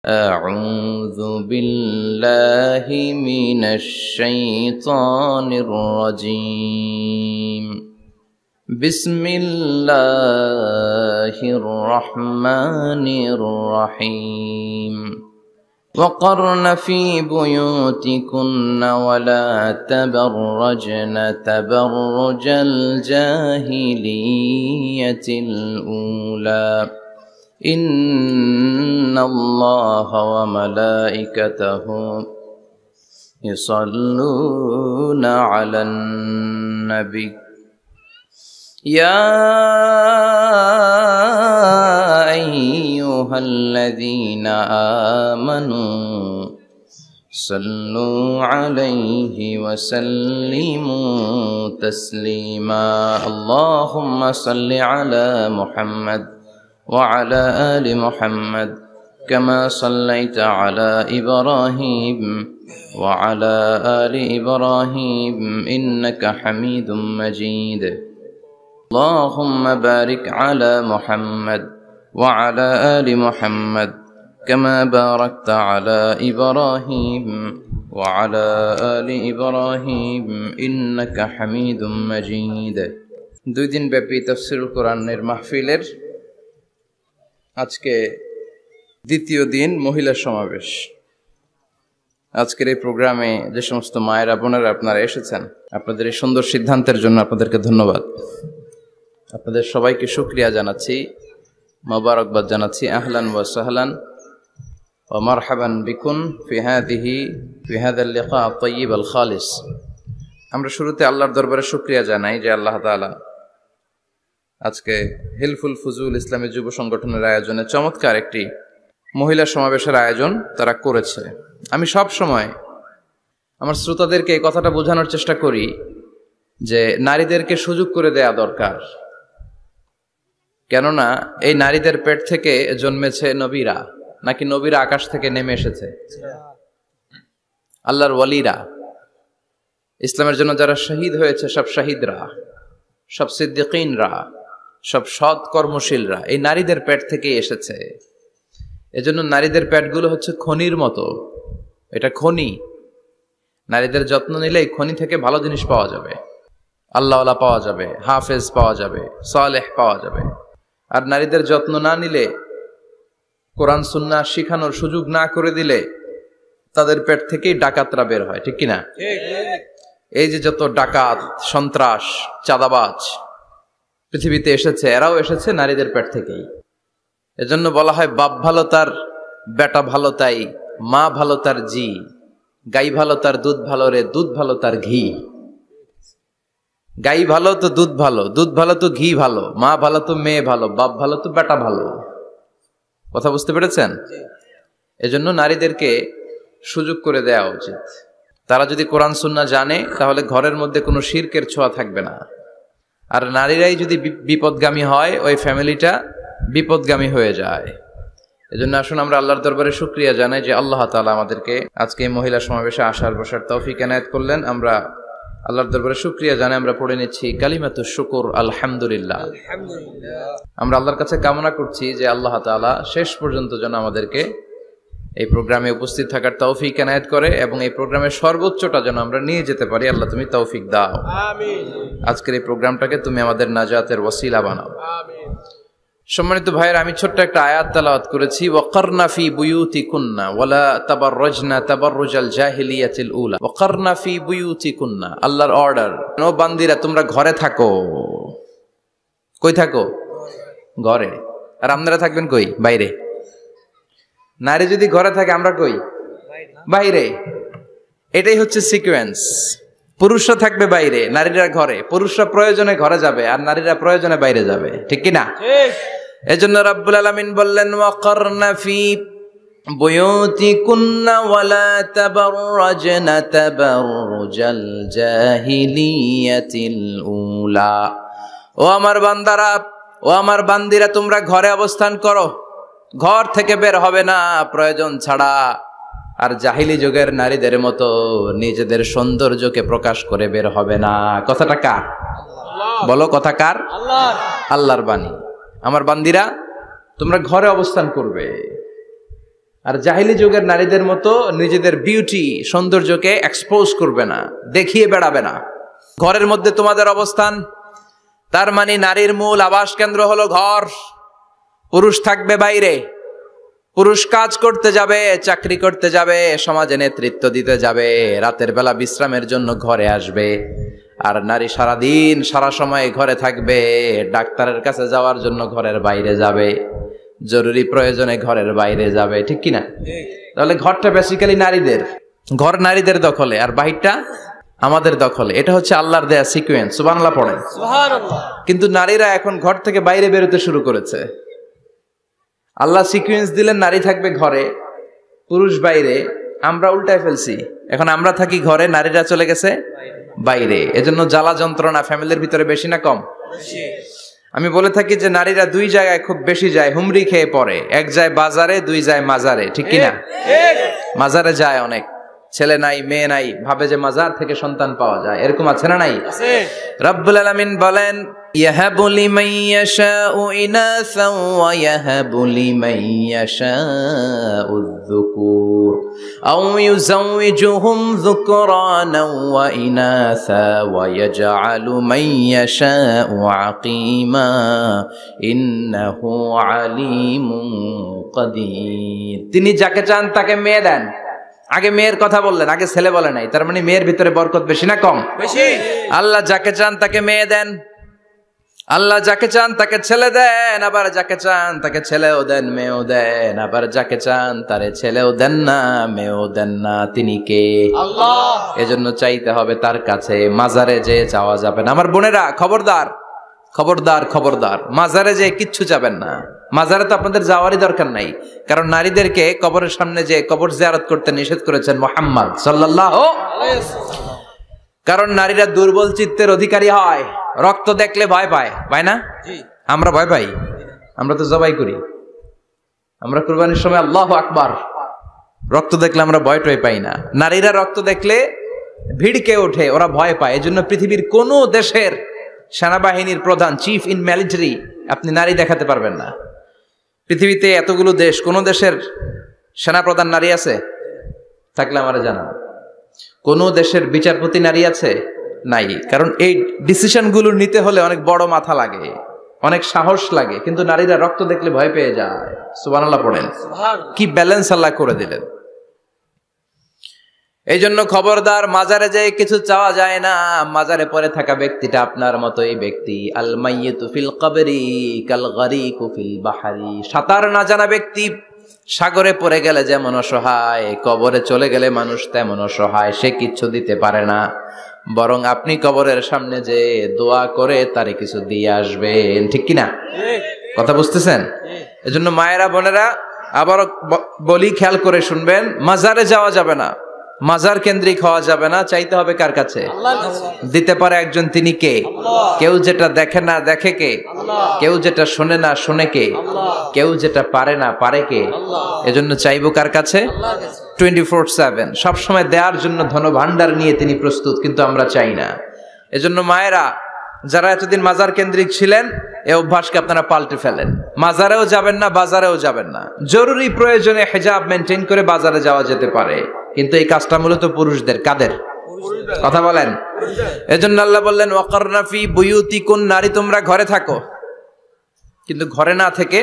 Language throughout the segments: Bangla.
أعوذ بالله من الشيطان الرجيم بسم الله الرحمن الرحيم وقرن في بيوتكن ولا تبرجن تبرج الجاهلية الأولى إن الله وملائكته يصلون على النبي يا أيها الذين آمنوا صلوا عليه وسلموا تسليما اللهم صل على محمد وعلى آل محمد كما صليت على إبراهيم وعلى آل إبراهيم إنك حميد مجيد اللهم بارك على محمد وعلى آل محمد كما باركت على إبراهيم وعلى آل إبراهيم إنك حميد مجيد দুই দিন ব্যাপী তাফসীরুল কোরআনের মাহফিলের আজকে দ্বিতীয় দিন মহিলা সমাবেশ। আজকের এই প্রোগ্রামে যে সমস্ত মায়েরা বোনেরা আপনারা এসেছেন, আপনাদের এই সুন্দর সিদ্ধান্তের জন্য আপনাদেরকে ধন্যবাদ। আপনাদের সবাইকে শুকরিয়া জানাচ্ছি, মোবারকবাদ জানাচ্ছি। আহলান ওয়া সাহলান ওয়া মারহাবান বিকুম ফি হাযাল লিকা আত-তাইয়িব আল খালিস। আমরা শুরুতে আল্লাহর দরবারে শুকরিয়া জানাই যে আল্লাহ তাআলা আজকে হিলফুল ফুজুল ইসলামী যুব সংগঠনের আয়োজনে চমৎকার একটি মহিলা সমাবেশের আয়োজন তারা করেছে। আমি সব সময় আমার শ্রোতাদেরকে এই কথাটা বোঝানোর চেষ্টা করি যে নারীদেরকে সুযোগ করে দেয়া দরকার, কেননা এই নারীদের পেট থেকে জন্মেছে নবীরা, নাকি নবীরা আকাশ থেকে নেমে এসেছে? আল্লাহর ওয়ালিরা, ইসলামের জন্য যারা শহীদ হয়েছে, সব শহীদরা, সব সিদ্দিকিনরা, সব সৎ কর্মশীলরা এই নারীদের পেট থেকে এসেছে। এজন্য নারীদের পেটগুলো হচ্ছে খনির মতো, এটা খনি। নারীদের যত্ন নিলে এই খনি থেকে ভালো জিনিস পাওয়া যাবে, আল্লাহওয়ালা পাওয়া যাবে, হাফেজ পাওয়া যাবে, সালেহ পাওয়া যাবে। আর নারীদের যত্ন না নিলে, কোরআন সুন্নাহ শিখানোর সুযোগ না করে দিলে তাদের পেট থেকেই ডাকাতরা বের হয়, ঠিক কিনা? এই যে যত ডাকাত, সন্ত্রাস, চাঁদাবাজ পৃথিবীতে এসেছে, এরাও এসেছে নারীদের পেট থেকেই। এজন্য বলা হয় বাপ ভালো তার বেটা ভালো তাই, মা ভালো তার জি, গাই ভালো তার দুধ ভালো রে, দুধ ভালো তার ঘি। গাই ভালো তো দুধ ভালো, দুধ ভালো তো ঘি ভালো, মা ভালো তো মেয়ে ভালো, বাপ ভালো তো বেটা ভালো। কথা বুঝতে পেরেছেন? এজন্য নারীদেরকে সুযোগ করে দেওয়া উচিত। তারা যদি কোরআন সুন্নাহ জানে তাহলে ঘরের মধ্যে কোনো শিরকের ছোঁয়া থাকবে না। আর নারীরাই যদি বিপদগামী হয়, ওই ফ্যামিলিটা বিপদগামী হয়ে যায়। এজন্য আসুন আমরা আল্লাহর দরবারে শুকরিয়া জানাই যে আল্লাহ তাআলা আমাদেরকে আজকে এই মহিলা সমাবেশে আসার বসার তৌফিক এনায়েত করলেন। আমরা আল্লাহর দরবারে শুকরিয়া জানাই, আমরা পড়ে নিচ্ছি কালিমাতুশ শুকর, আলহামদুলিল্লাহ। আমরা আল্লাহর কাছে কামনা করছি যে আল্লাহ তাআলা শেষ পর্যন্ত যেন আমাদেরকে এই প্রোগ্রামে উপস্থিত থাকার তৌফিক এনায়েত করে এবং এই প্রোগ্রামের সর্বোচ্চটা যেন আমরা নিয়ে যেতে পারি। আল্লাহ তুমি তৌফিক দাও, আমিন। আজকের এই প্রোগ্রামটাকে তুমি আমাদের নাজাতের ওয়াসিলা বানাও, আমিন। সম্মানিত ভাইয়েরা, আমি ছোট্ট একটা আয়াত তেলাওয়াত করেছি, ওয়াকারনা ফি বুয়ুতিকুন্না ওয়ালা তাবাররাজনা তাবাররুজাল জাহিলিয়াতিল উলা। ওয়াকারনা ফি বুয়ুতিকুন্না, আল্লাহর অর্ডার, ও বান্দিরা তোমরা ঘরে থাকো। কই থাকো? ঘরে। আর আপনারা থাকবেন কই? বাইরে। নারী যদি ঘরে থাকে, আমরা কই? বাইরে। এটাই হচ্ছে সিকোয়েন্স। পুরুষরা থাকবে বাইরে, নারীরা ঘরে। পুরুষরা প্রয়োজনে ঘরে যাবে আর নারীরা প্রয়োজনে বাইরে যাবে, ঠিক কিনা? এজন্য রাব্বুল আলামিন বললেন ওয়াকারনা ফি বুয়ুতিকুন্না ওয়ালা তাবাররাজনা তাবাররুজাল জাহিলিয়াতিল উলা। ও আমার বান্দারা, ও আমার বান্দিরা, তোমরা ঘরে অবস্থান করো, ঘর থেকে বের হবে না প্রয়োজন ছাড়া। আর জাহিলি যুগের নারীদের মতো নিজেদের সৌন্দর্যকে প্রকাশ করে বের হবে না। কথাটা কার? বলো, কথা কার? আল্লাহর বাণী। আমার বান্দিরা তোমরা ঘরে অবস্থান করবে। আর জাহিলি যুগের নারীদের মতো নিজেদের বিউটি সৌন্দর্যকে এক্সপোজ করবে না, দেখিয়ে বেড়াবে না। ঘরের মধ্যে তোমাদের অবস্থান, তার মানে নারীর মূল আবাস কেন্দ্র হলো ঘর। পুরুষ থাকবে বাইরে, পুরুষ কাজ করতে যাবে, চাকরি করতে যাবে, সমাজে নেতৃত্ব দিতে যাবে, রাতের বেলা বিশ্রামের জন্য ঘরে আসবে। আর নারী সারাদিন সারা সময় ঘরে থাকবে, ডাক্তারের কাছে যাওয়ার জন্য ঘরের বাইরে যাবে, জরুরি প্রয়োজনে ঘরের বাইরে যাবে, ঠিক কিনা? তাহলে ঘরটা বেসিক্যালি নারীদের, ঘর নারীদের দখলে আর বাহিরটা আমাদের দখলে। এটা হচ্ছে আল্লাহর দেয়া সিকোয়েন্স। সুবহানাল্লাহ পড়েন। সুবহানাল্লাহ। কিন্তু নারীরা এখন ঘর থেকে বাইরে বেরোতে শুরু করেছে। আল্লাহ সিকোয়েন্স দিলেন নারী থাকবে ঘরে, পুরুষ বাইরে। আমরা উল্টায় ফেলছি, এখন আমরা থাকি ঘরে, নারীরা চলে গেছে বাইরে। এজন্য জ্বালা যন্ত্রণা ফ্যামিলির ভিতরে বেশি না কম? আমি বলে থাকি যে নারীরা দুই জায়গায় খুব বেশি যায়, হুমড়ি খেয়ে পড়ে। এক যায় বাজারে, দুই যায় মাজারে, ঠিক কিনা? মাজারে যায় অনেক, ছেলে নাই মেয়ে নাই, ভাবে যে মাজার থেকে সন্তান পাওয়া যায়। এরকম আছে না নাই? রব্বুল আলামিন বলেন, ইয়াহাবু লিমান ইয়াশাউ ইনাসা ওয়া ইয়াহাবু লিমান ইয়াশাউ যুকুর আও ইউযাওয়িজুহুম যুকরানা ওয়া ইনাসা ওয়া ইয়াজআলু মান ইয়াশাউ আকীমা ইন্নাহু আলীমুন কাদির। তিনি যাকে চান তাকে মেয়ে দেন। আগে মেয়ের কথা বললেন, আগে ছেলে বলে নাই। তার মানে মেয়ের ভিতরে বরকত বেশি না কম? বেশি। আল্লাহ যাকে চান তাকে মেয়ে দেন, আল্লাহ যাকে চান তাকে ছেলে দেন, আবার যাকে চান তাকে ছেলেও দেন মেয়েও দেন, আবার যাকে চান তারে ছেলেও দেন না মেয়েও দেন না। তিনি কে? আল্লাহ। এজন্য চাইতে হবে তার কাছে, মাজারে যে চাওয়া যাবে না। আমার বোনেরা খবরদার, খবরদার, খবরদার, মাজারে যে কিচ্ছু যাবেন না। মাজারে তো আপনাদের যাওয়ারই দরকার নাই, কারণ নারীদেরকে কবরের সামনে যে কবর জিয়ারত করতে নিষেধ করেছেন মুহাম্মদ সাল্লাল্লাহু আলাইহি ওয়াসাল্লাম। কারণ নারীরা দুর্বল চিত্তের অধিকারী হয়, রক্ত দেখলে ভয় পায়, পায় না? আমরা ভয় পাই? আমরা তো জবাই করি, আমরা কুরবানির সময় আল্লাহু আকবার, রক্ত দেখলে আমরা ভয় টয় পাই না। নারীরা রক্ত দেখলে ভিড়কে ওঠে, ওরা ভয় পায়। এজন্য পৃথিবীর কোন দেশের সেনাবাহিনীর প্রধান, চিফ ইন মিলিটারি, আপনি নারী দেখাতে পারবেন না। পৃথিবীতে এতগুলো দেশ, কোন দেশের সেনাপ্রধান নারী আছে? থাকলে আমারে জানান। কোন দেশের বিচারপতি নারী আছে? নাই। কারণ এই ডিসিশনগুলো নিতে হলে অনেক বড় মাথা লাগে, অনেক সাহস লাগে, কিন্তু নারীরা রক্ত দেখলে ভয় পেয়ে যায়। সুবহানাল্লাহ পড়েন। কি ব্যালেন্স আল্লাহ করে দিলেন। এই জন্য খবরদার, মাজারে যেয়ে কিছু চাওয়া যায় না। মাজারে পড়ে থাকা ব্যক্তিটা আপনার মতোই ব্যক্তি। আল মাইয়িতু ফিল কবরি কাল গারিকু ফিল বাহরি। সাঁতার না জানা ব্যক্তি সাগরে পড়ে গেলে যেমন অসহায়, কবরে চলে গেলে মানুষ তেমন অসহায়। সে কিচ্ছু দিতে পারে না, বরং আপনি কবরের সামনে যে দোয়া করে তারে কিছু দিয়ে আসবেন, ঠিক কিনা? কথা বুঝতেছেন? এজন্য মায়েরা বোনেরা আবারও বলি, খেয়াল করে শুনবেন, মাজারে যাওয়া যাবে না, মাজার কেন্দ্রিক হওয়া যাবে না। চাইতে হবে কার কাছে? দিতে পারে একজন, তিনি কে? কেউ যেটা দেখে না দেখে কে? কেউ যেটা শোনে না শোনে কে? কেউ যেটা পারে না পারে কে? এজন্য চাইবো কার কাছে? 24/7 সবসময় দেওয়ার জন্য ধনভাণ্ডার নিয়ে তিনি প্রস্তুত, কিন্তু আমরা চাই না। এজন্য মায়েরা যারা এতদিন মাজার কেন্দ্রিক ছিলেন, এই অভ্যাসকে আপনারা পাল্টে ফেলেন। মাজারেও যাবেন না, বাজারেও যাবেন না। জরুরি প্রয়োজনে হিজাব মেনটেন করে বাজারে যাওয়া যেতে পারে, কিন্তু এই কাজটা মূলত পুরুষদের। কাদের কথা বলেন? এজন্য আল্লাহ বললেন, ওয়াকারনা ফি বুয়ুতিকুন, নারী তোমরা ঘরে থাকো। কিন্তু ঘরে না থেকে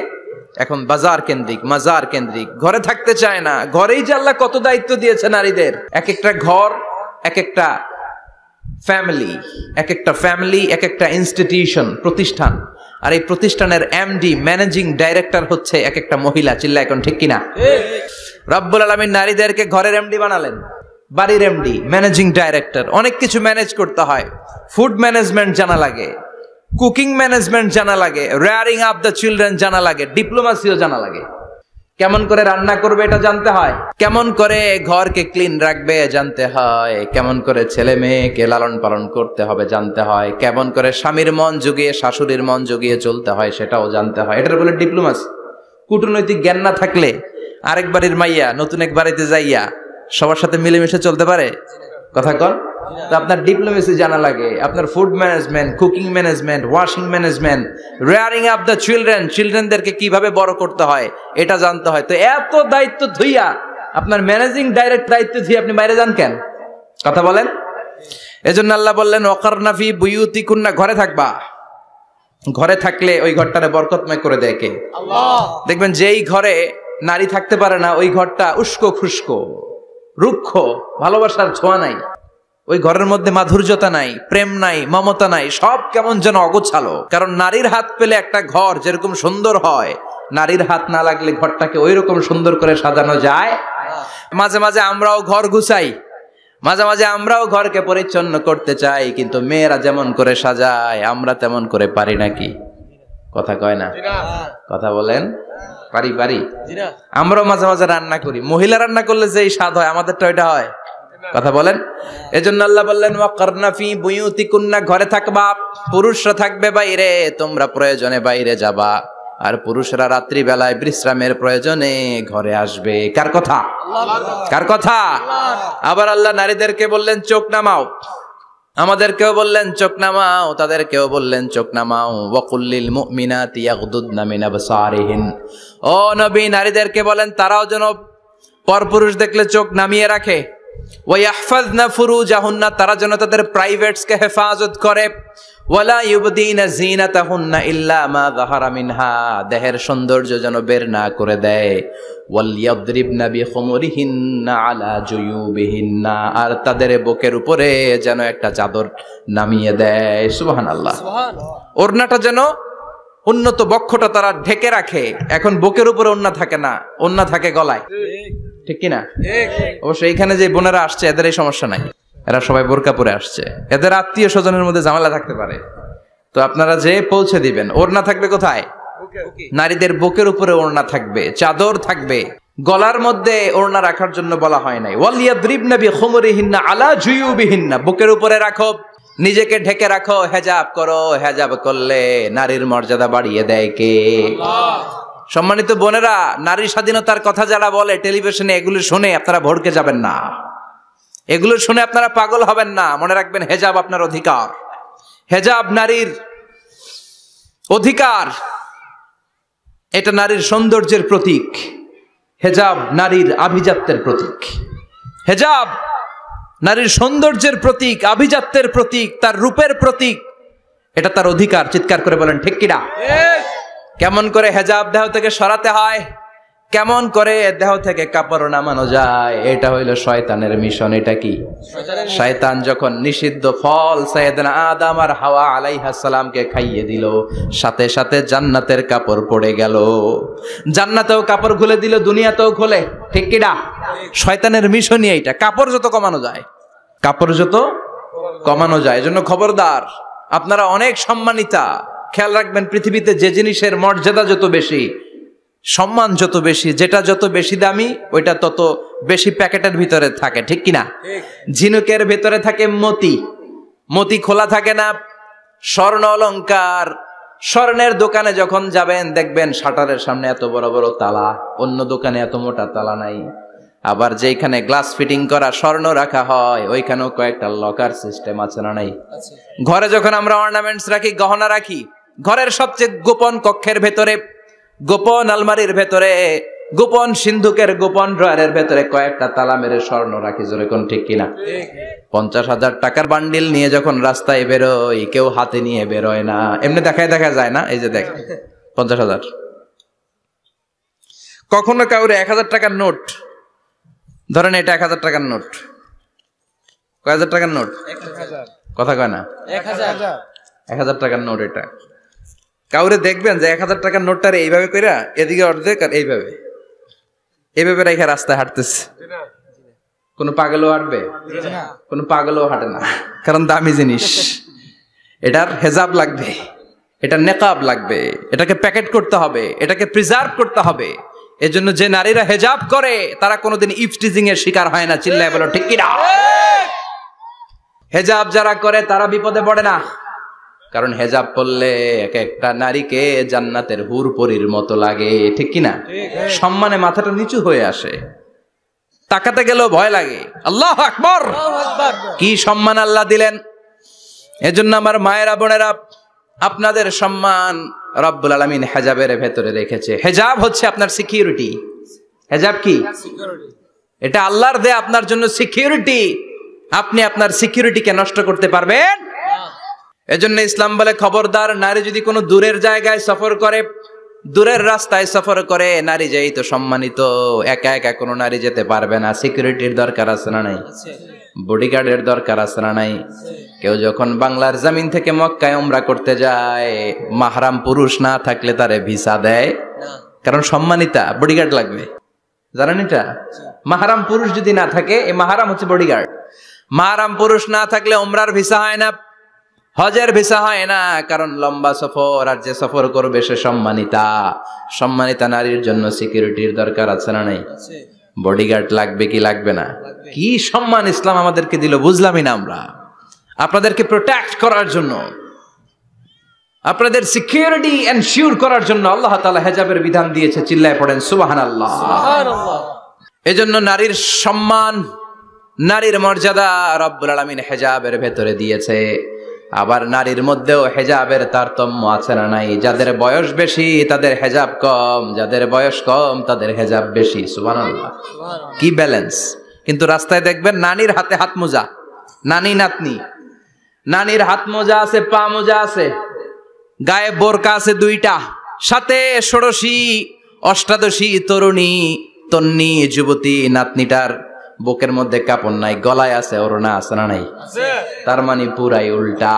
এখন বাজার কেন্দ্রিক, মাজার কেন্দ্রিক, ঘরে থাকতে চায় না। ঘরেই যে আল্লাহ কত দায়িত্ব দিয়েছে নারীদের। এক একটা ঘর এক একটা ফ্যামিলি, এক একটা ফ্যামিলি এক একটা ইনস্টিটিউশন, প্রতিষ্ঠান। আর এই প্রতিষ্ঠানের এমডি, ম্যানেজিং ডাইরেক্টর হচ্ছে এক একটা মহিলা। চিল্লা এখন ঠিক কিনা? রব্বুল আলামিন নারীদেরকে ঘরের এমডি বানালেন, বাড়ির এমডি, ম্যানেজিং ডাইরেক্টর। অনেক কিছু ম্যানেজ করতে হয়। ফুড ম্যানেজমেন্ট জানা লাগে, কুকিং ম্যানেজমেন্ট জানা লাগে, রেয়ারিং আপ দ্য চিলড্রেন জানা লাগে, ডিপ্লোমাসিও জানা লাগে। কেমন করে রান্না করবে এটা জানতে হয়, কেমন করে ঘরকে ক্লিন রাখবে জানতে হয়, কেমন করে ছেলে মেয়েকে লালন পালন করতে হবে জানতে হয়, কেমন করে স্বামীর মন জুগিয়ে শাশুড়ির মন জুগিয়ে চলতে হয় সেটাও জানতে হয়। এটার বলে ডিপ্লোমাসি। কূটনৈতিক জ্ঞান না থাকলে আরেক বাড়ির মাইয়া নতুন এক বাড়িতে যাইয়া সবার সাথে মিলেমিশে চলতে পারে? কথা কন। তো আপনার ডিপ্লোমেসি জানা লাগে, আপনার food management, cooking management, washing management, rearing up the চিলড্রেনদেরকে কিভাবে বড় করতে হয় এটা জানতে হয়। তো এত দায়িত্ব ধুইয়া আপনার ম্যানেজিং ডাইরেক্ট দায়িত্ব ধুইয়া আপনি বাইরে যান কেন? কথা বলেন। এজন্য আল্লাহ বললেন ওয়াকারনা ফি বুয়ুতিকুন্না, ঘরে থাকবা। ঘরে থাকলে ওই ঘরটারে বরকতময় করে দেয় কে? আল্লাহ। দেখবেন যেই ঘরে নারী থাকতে পারে না ওই ঘরটা উস্কো খুস্কো, রুক্ষ, ভালোবাসার ছোঁয়া নাই, ওই ঘরের মধ্যে মাধুর্যতা নাই, প্রেম নাই, মমতা নাই, সব কেমন যেন অগোছালো। কারণ নারীর হাত পেলে একটা ঘর যেরকম সুন্দর হয়, নারীর হাত না লাগলে ঘরটাকে ওই রকম সুন্দর করে সাজানো যায়। মাঝে মাঝে আমরাও ঘর গুছাই, মাঝে মাঝে আমরাও ঘরকে পরিচ্ছন্ন করতে চাই, কিন্তু মেয়েরা যেমন করে সাজায় আমরা তেমন করে পারি নাকি? কথা কয় না? কথা বলেন। পারি পারি। আমরাও মাঝে মাঝে রান্না করি, মহিলা রান্না করলে যেই স্বাদ হয় আমাদেরটা ওইটা হয়। কথা বলেন। এজন্য আল্লাহ বললেন ওয়াকারনা ফি বুয়ুতিকুন্না, ঘরে থাকবা। পুরুষরা থাকবে বাইরে, তোমরা প্রয়োজনে বাইরে যাবা, আর পুরুষরা রাত্রি বেলায় বিশ্রামের প্রয়োজনে ঘরে আসবে। কার কথা? কার কথা? আবার আল্লাহ নারীদেরকে বললেন চোখ নামাও, আমাদেরকেও বললেন চোখ নামাও, তাদেরকেও বললেন চোখ নামাও। ওয়াকুল্লিল মুমিনাতি ইয়াগদুদনা মিন আবসারিহিন, ও নবী নারীদেরকে বলেন তারাও যেন পরপুরুষ দেখলে চোখ নামিয়ে রাখে। ওয়াহফাজনা ফুরুজাহুন্না, তারা যেন তাদের প্রাইভেটসকে হেফাজত করে। ওয়ালা ইউবদিনা জিনাতাহুন্না ইল্লা মা যাহারা মিনহা, দেহের সৌন্দর্য যেন বের না করে দেয়। ওয়ালইয়াদরিবনা বিখুমুরিহিন্না আলা জুয়ুবিহিন্না, আর তাদের বুকের উপরে যেন একটা চাদর নামিয়ে দেয়। সুবহানাল্লাহ। ওড়নাটা যেন উন্নত বক্ষটা তারা ঢেকে রাখে। এখন বুকের উপরে ওড়না থাকে না, ওড়না থাকে গলায়, ঠিক কিনা? অবশ্য এইখানে যে বোনেরা আসছে এদের এই সমস্যা নাই, এরা সবাই বোরকা পরে আসছে, এদের আত্মীয় স্বজনের মধ্যে ঝামেলা থাকতে পারে। তো আপনারা যে পৌঁছে দিবেন, ওড়না থাকবে কোথায়? নারীদের বুকের উপরে ওড়না থাকবে, চাদর থাকবে, গলার মধ্যে ওড়না রাখার জন্য বলা হয় নাই। ওয়ালিয়াদরিবনা বিখুমুরিহিন্না আলা জুয়ুবিহিন্না, বুকের উপরে রাখো, নিজেকে ঢেকে রাখো, হেজাব করো। হেজাব করলে নারীর মর্যাদা বাড়িয়ে দেয় কে? আল্লাহ। সম্মানিত বোনেরা, নারী স্বাধীনতার কথা যারা বলে টেলিভিশনে, এগুলো শুনে আপনারা ভড়কে যাবেন না, এগুলো শুনে আপনারা পাগল হবেন না। মনে রাখবেন হেজাব আপনার অধিকার, হেজাব নারীর অধিকার, এটা নারীর সৌন্দর্যের প্রতীক, হেজাব নারীর আভিজাত্যের প্রতীক। হেজাব নারীর সৌন্দর্যের প্রতীক, আভিজাত্যের প্রতীক, তার রূপের প্রতীক, এটা তার অধিকার। চিৎকার করে বলেন ঠিক কিনা? কেমন করে হেজাব দেহ থেকে সরাতে হয়, কেমন করে দেহ থেকে কাপড় নামানো যায়, এটা হইল শয়তানের মিশন। এটা কি? শয়তান যখন নিষিদ্ধ ফল সাইয়েদনা আদম আর হাওয়া আলাইহিস সালামকে খাইয়ে দিল, সাথে সাথে জান্নাতের কাপড় পড়ে গেল। জান্নাতেও কাপড় খুলে দিল, দুনিয়াতেও খুলে, ঠিক কিনা? শয়তানের মিশনই এইটা, কাপড় যত কমানো যায়, কাপড় যত কমানো যায়। এজন্য খবরদার, আপনারা অনেক সম্মানিতা, খেয়াল রাখবেন পৃথিবীতে যে জিনিসের মর্যাদা যত বেশি, সম্মান যত বেশি, যেটা যত বেশি দামি ওইটা তত বেশি প্যাকেটের ভিতরে থাকে, ঠিক কিনা? ঝিনুকের ভিতরে থাকে মতি, মতি খোলা থাকে না। স্বর্ণ অলংকার, স্বর্ণের দোকানে যখন যাবেন দেখবেন শাটারের সামনে এত বড় বড় তালা, অন্য দোকানে এত মোটা তালা নাই। আবার যেখানে গ্লাস ফিটিং করা স্বর্ণ রাখা হয় ওইখানেও কয়েকটা লকার সিস্টেম আছে না নাই? ঘরে যখন আমরা অর্নামেন্টস রাখি, গহনা রাখি, ঘরের সবচেয়ে গোপন কক্ষের ভেতরে, গোপন আলমারির ভেতরে, গোপন সিন্ধুকের গোপন ড্রয়ারের ভেতরে কয়েকটা তালা মেরে স্বর্ণ রাখি। জোরে কোন ঠিক কিনা? 50,000 টাকার বান্ডিল নিয়ে যখন রাস্তায় বেরোই, কেউ হাতে নিয়ে বেরোয় না, এমনি দেখায় দেখা যায় না। এই যে দেখ 50,000, কখনো কাউরে 1000 টাকার নোট ধরেন, এটা 1000 টাকার নোট, কয় হাজার টাকার নোট? কথা কয় না? 1000 টাকার নোট। এটা কাউরে দেখবেন যে 1000 টাকার নোটটারে এইভাবে কইরা এদিকে অর্ধেক আর এইভাবে এইভাবে রেখে রাস্তায় হাঁটতেছে, কোন পাগলও হাঁটবে? কোন পাগলও হাঁটে না, কারণ দামি জিনিস। এটার হেজাব লাগবে, এটার নেকাব লাগবে, এটাকে প্যাকেট করতে হবে, এটাকে প্রিজার্ভ করতে হবে। এজন্য যে নারীরা হেজাব করে তারা কোনোদিন ইফটিজিং এর শিকার হয় না। চিল্লায় বলো ঠিক কিনা? হেজাব যারা করে তারা বিপদে পড়ে না, কারণ হেজাব করলে এক একটা নারীকে জান্নাতের হুর পরীর মতো লাগে, ঠিক কিনা? সম্মানে মাথাটা নিচু হয়ে আসে। তাকাতে গেলেও ভয় লাগে। আল্লাহু আকবার, কি সম্মান আল্লাহ দিলেন। এজন্য আমার মায়েরা বোনেরা, আপনাদের সম্মান রব্বুল আলামিন হেজাবের ভেতরে রেখেছে। হেজাব হচ্ছে আপনার সিকিউরিটি। হেজাব কি? এটা আল্লাহর দেয়া আপনার জন্য সিকিউরিটি। আপনি আপনার সিকিউরিটিকে নষ্ট করতে পারবেন? এজন্য ইসলাম বলে খবরদার, নারী যদি কোনো দূরের জায়গায় সফর করে, দূরের রাস্তায় সফর করে, নারী যেই তো সম্মানিত, একা একা কোনো নারী যেতে পারবে না। সিকিউরিটির দরকার আছে না নাই? বডিগার্ডের দরকার আছে না নাই? কেউ যখন বাংলার জমিন থেকে মক্কায় উমরা করতে যায়, মাহরাম পুরুষ না থাকলে তারে ভিসা দেয়, কারণ সম্মানিতা, বডিগার্ড লাগবে। জানেন এটা? মাহরাম পুরুষ যদি না থাকে, এই মাহরাম হচ্ছে বডিগার্ড। মাহরাম পুরুষ না থাকলে উমরার ভিসা হয় না, হজের ভিসা হয় না, কারণ লম্বা সফর, আর যে সফর করবে সে সম্মানিতা। সম্মানিতা নারীর জন্য সিকিউরিটির দরকার আছে না নাই? বডিগার্ড লাগবে কি লাগবে না? কি সম্মান ইসলাম আমাদেরকে দিল বুঝলামই না আমরা। আপনাদেরকে প্রোটেক্ট করার জন্য, আপনাদের সিকিউরিটি এনশিওর করার জন্য আল্লাহ তাআলা হেজাবের বিধান দিয়েছে। চিল্লায় পড়েন সুবহানাল্লাহ। এজন্য নারীর সম্মান, নারীর মর্যাদা রব্বুল আলামিন হেজাবের ভেতরে দিয়েছে। আবার নারীর মধ্যেও হেজাবের তারতম্য আছে না নাই? যাদের বয়স বেশি তাদের হেজাব কম, যাদের বয়স কম তাদের হেজাব বেশি। সুবহানাল্লাহ, কি ব্যালেন্স! কিন্তু রাস্তায় দেখবেন নানির হাতে হাত মোজা, নানি নাতনি, নানির হাত মোজা আছে, পা মোজা আছে, গায়ে বোরকা আছে দুইটা, সাথে ষোড়শী অষ্টাদশী তরুণী তন্নি যুবতী নাতনিটার বুকের মধ্যে কাপড় নাই, গলায় আছে ওড়না, আছে না নাই? তার মানে পুরাই উল্টা।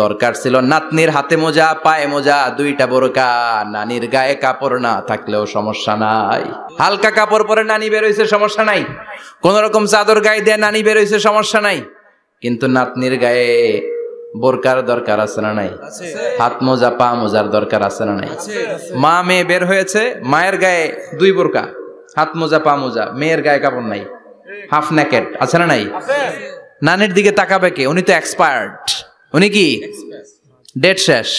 দরকার ছিল নাতনির হাতে মোজা, পায়ে মোজা, দুইটা বোরকা। নানির গায়ে কাপড় না থাকলেও সমস্যা নাই, হালকা কাপড় পরে নানি বের হইছে, সমস্যা নাই। কোন রকম চাদর গায়ে দিয়ে নানি বের হইছে, সমস্যা নাই। কিন্তু নাতনির গায়ে বোরকার দরকার আছে না নাই? হাত মোজা, পা মোজার দরকার আছে না নাই? মা মেয়ে বের হয়েছে, মায়ের গায়ে দুই বোরকা, হাত মোজা, পা মোজা, মেয়ের গায়ে কাপড় নাই, হাফ নেকেড, আছে না নাই? নানির দিকে তাকাবে কে? উনি তো এক্সপায়ার্ড, উনি কি ডেট শেষ।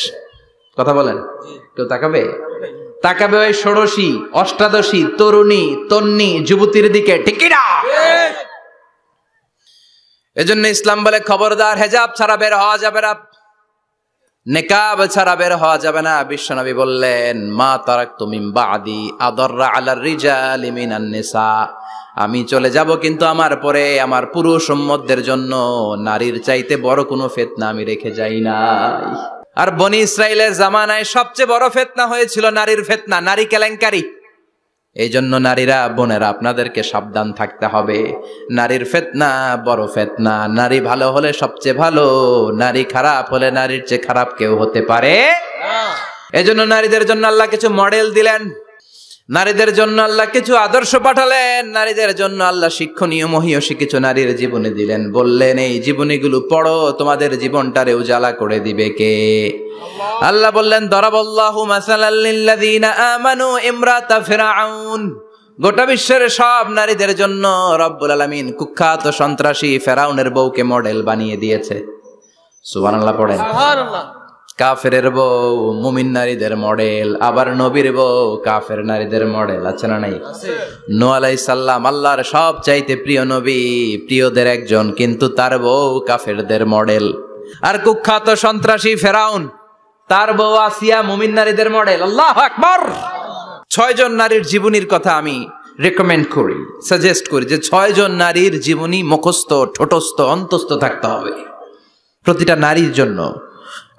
কথা বলেন, কেউ তাকাবে? তাকাবে ওই ষোড়শী অষ্টাদশী তরুণী তন্নি যুবতীর দিকে, ঠিক না? এজন্য ইসলাম বলে খবরদার, হেজাব ছাড়া বের হওয়া যাবে না, নেকাব ছাড়া বের হওয়া যাবে না। বিশ্বনবী বললেন, মা তারাকতু মিন বাদি আদাররা আলার রিজালি মিনান নিসা, আমি চলে যাব কিন্তু আমার পরে আমার পুরুষ উম্মতদের জন্য নারীর চাইতে বড় কোনো ফিতনা আমি রেখে যাই নাই। আর বনি ইসরাইলের জামানায় সবচেয়ে বড় ফিতনা হয়েছিল নারীর ফিতনা, নারী কেলেঙ্কারি। এই জন্য নারীরা, বোনেরা, আপনাদেরকে সাবধান থাকতে হবে। নারীর ফিতনা বড় ফিতনা। নারী ভালো হলে সবচেয়ে ভালো, নারী খারাপ হলে নারীর চেয়ে খারাপ কেউ হতে পারে না। এজন্য নারীদের জন্য আল্লাহ কিছু মডেল দিলেন, নারীদের জন্য আল্লাহ কিছু আদর্শ পাঠালেন, নারীদের জন্য আল্লাহ শিক্ষণীয় মহীয়সী কিছু নারীর জীবনী দিলেন। বললেন, এই জীবনীগুলো পড়ো, তোমাদের জীবনটারে উজালা করে দিবে কে? আল্লাহ বললেন, দরাবাল্লাহু মাসালাল লিল্লাযীনা আমানু ইমরাতা ফিরআউন। গোটা বিশ্বের সব নারীদের জন্য রব্বুল আলামিন কুখ্যাত সন্ত্রাসী ফেরাউনের বউকে মডেল বানিয়ে দিয়েছে। সুবহানাল্লাহ পড়েন। সুবহানাল্লাহ। কাফেরের বউ মুমিন নারীদের মডেল, আবার নবীর বউ কাফের নারীদের মডেল, আছে না নাই? নূহ আলাইহিস সালাম আল্লাহর সব চাইতে প্রিয় নবী, প্রিয়দের একজন, কিন্তু তার বউ কাফেরদের মডেল। আর কুখ্যাত সন্ত্রাসী ফেরাউন, তার বউ আসিয়া মুমিন নারীদের মডেল। আল্লাহু আকবার। 6 জন নারীর জীবনীর কথা আমি রেকমেন্ড করি, সাজেস্ট করি যে 6 জন নারীর জীবনী মুখস্থ, ঠোঁটস্থ, অন্তস্থ থাকতে হবে প্রতিটা নারীর জন্য।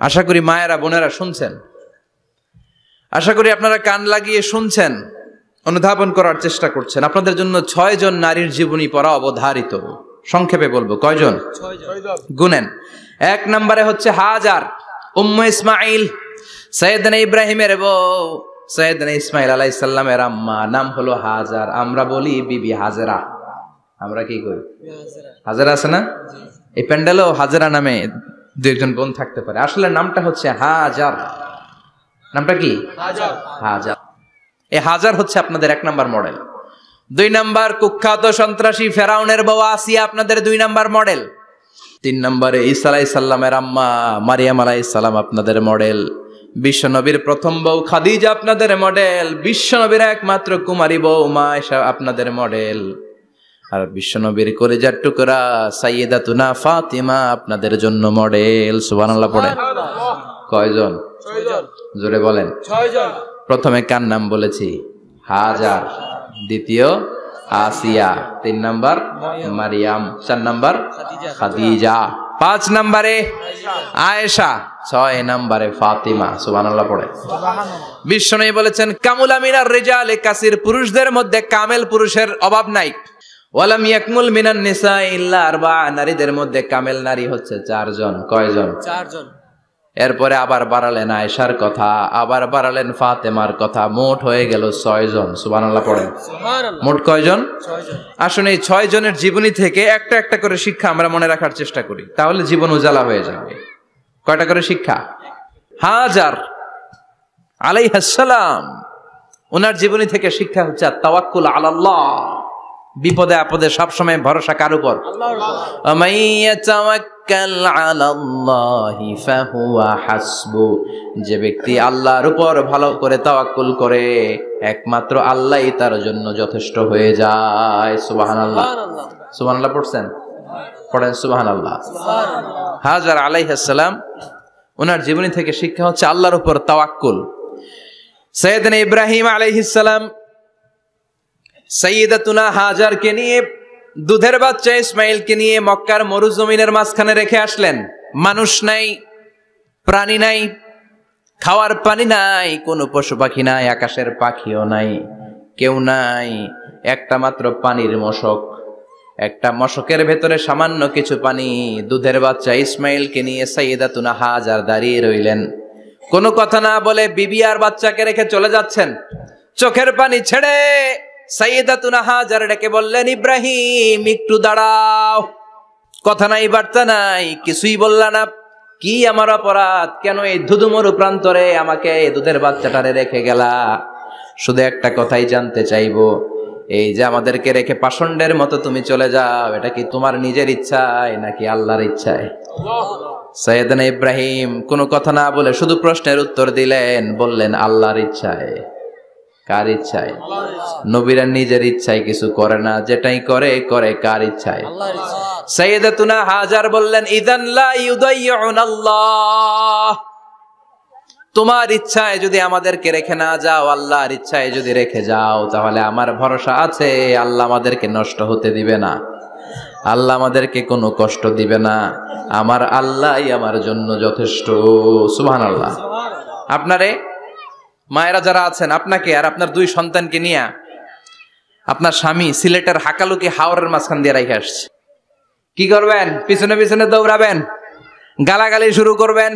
আশা করি মায়েরা বোনেরা শুনছেন, আশা করি আপনারা কান লাগিয়ে শুনছেন, অনুধাবন করার চেষ্টা করছেন। আপনাদের জন্য 6 জন নারীর জীবনী পড়া অবধারিত। সংক্ষেপে বলবো, কয়জন? 6 জন। গুনেন। 1 নম্বরে হচ্ছে হাজার, উম্মে ইসমাইল, সৈয়দনা ইব্রাহিমের বউ, সৈয়দনা ইসমাইল আলাইহিস সালামের আম্মা, নাম হলো হাজার। আমরা বলি বিবি হাজেরা, আমরা কি কই? হাজেরা আছে না? এই প্যান্ডেলেও হাজেরা নামে 2-1 বোন থাকতে পারে। আসলে নামটা হচ্ছে হাজার। নামটা কি? হাজার। হাজার। এই হাজার হচ্ছে আপনাদের 1 নাম্বার মডেল। 2 নাম্বার কুখ্যাত সন্ত্রাসী ফেরাউনের বউ আসিয়া আপনাদের 2 নাম্বার মডেল। 3 নম্বরে ঈসা আলাইহিস সালামের আম্মা মারিয়াম আলাইহিস সালাম আপনাদের মডেল। বিশ্বনবীর প্রথম বউ খাদিজা আপনাদের মডেল। বিশ্বনবীর একমাত্র কুমারী বউ মা আয়েশা আপনাদের মডেল। আর বিশ্বনবীর কলিজার টুকরা সাইয়্যিদাতুনা ফাতিমা আপনাদের জন্য মডেল। সুবহানাল্লাহ পড়ে। কয়জন? 6 জন। জোরে বলেন। 6 জন। প্রথমে কার নাম বলেছি? হাজার। দ্বিতীয় আসিয়া, 3 নাম্বার মারিয়াম, 4 নাম্বার খাদিজা, 5 নাম্বারে আয়েশা, 6 নাম্বারে ফাতিমা। সুবহানাল্লাহ পড়ে। বিশ্বনবী বলেছেন কামুলা মিনার রিজালে কাসির, পুরুষদের মধ্যে কামেল পুরুষের অভাব নাই। ওয়ালাম ইয়াকমুল মিনান নিসা ইল্লা আরবা, নারীদের মধ্যে কামেল নারী হচ্ছে 4 জন। কয়জন? 4 জন। এরপরে আবার বাড়ালেন আয়েশার কথা, আবার বাড়ালেন ফাতেমার কথা, মোট হয়ে গেল 6 জন। সুবহানাল্লাহ পড়েন। মোট কয়জন? 6 জন। আসুন এই 6 জনের জীবনী থেকে একটা একটা করে শিক্ষা আমরা মনে রাখার চেষ্টা করি, তাহলে জীবন উজালা হয়ে যাবে। কয়টা করে শিক্ষা? হাজার আলাইহিস সালাম, ওনার জীবনী থেকে শিক্ষা হচ্ছে তাওয়াক্কুল আলাল্লাহ, বিপদে আপদে সবসময় ভরসা কার উপর? আল্লাহর উপর। আমাইয়া তাওয়াক্কাল আলাল্লাহি ফাহুয়া হাসবু, যে ব্যক্তি আল্লাহর উপর ভালো করে তাওয়াক্কুল করে একমাত্র আল্লাহই তার জন্য যথেষ্ট হয়ে যায়। সুবহানাল্লাহ। সুবহানাল্লাহ পড়ছেন? পড়েন সুবহানাল্লাহ। হাজার আলাইহিস সালাম, ওনার জীবনী থেকে শিক্ষা হচ্ছে আল্লাহর উপর তাওয়াক্কুল। সাইয়েদনা ইব্রাহিম আলাইহিস সালাম সাইয়্যিদাতুনা হাজারকে নিয়ে, দুধের বাচ্চা ইসমাইলকে নিয়ে মক্কার মরুজমিনের মাঝখানে রেখে আসলেন। মানুষ নাই, প্রাণী নাই, খাওয়ার পানি নাই, কোনো পশু পাখি নাই, আকাশের পাখিও নাই, কেউ নাই, একটা মাত্র পানির মশক। একটা মশকের ভেতরে সামান্য কিছু পানি। দুধের বাচ্চা ইসমাইলকে নিয়ে সাইয়্যিদাতুনা হাজার দাঁড়িয়ে রইলেন। কোনো কথা না বলে বিবি আর বাচ্চাকে রেখে চলে যাচ্ছেন। চোখের পানি ছেড়ে সাইয়্যিদাতুনা হাজার ডেকে বললেন, ইব্রাহিম একটু দাঁড়াও। কথা নাই, বার্তা নাই, কিছুই বললা না। কি আমার অপরাধ? কেন এই ধুধুমরু প্রান্তরে আমাকে দুধের বাচ্চাটারে রেখে গেলা? শুধু একটা কথাই জানতে চাইবো, এই যে আমাদেরকে রেখে পাষণ্ডের মতো তুমি চলে যাও, এটা কি তোমার নিজের ইচ্ছায় নাকি আল্লাহর ইচ্ছায়? সাইয়েদনা ইব্রাহিম কোনো কথা না বলে শুধু প্রশ্নের উত্তর দিলেন, বললেন আল্লাহর ইচ্ছায়। কার ইচ্ছায়? নবীরা নিজের ইচ্ছায় কিছু করে না, যেটাই করে করে কার ইচ্ছায়? আল্লাহর ইচ্ছায়। সাইয়্যিদাতুনা হাজার বললেন, ইযান লা ইউদাইয়ুনাল্লাহ, তোমার ইচ্ছায় যদি আমাদেরকে রেখে না যাও, আল্লাহর ইচ্ছায় যদি রেখে যাও, তাহলে আমার ভরসা আছে আল্লাহ আমাদেরকে নষ্ট হতে দিবে না, আল্লাহ আমাদেরকে কোনো কষ্ট দিবে না, আমার আল্লাহই আমার জন্য যথেষ্ট। সুবহানাল্লাহ। আপনারে মায়েরা যারা আছেন, আপনাকে আর আপনার 2 সন্তানকে নিয়ে আপনার স্বামী সিলেটের হাকালুকি হাওরের মাঝখান দিয়ে রেখে আসছে। কি করবেন? পিছনে পিছনে দৌড়াবেন, গালাগালি শুরু করবেন।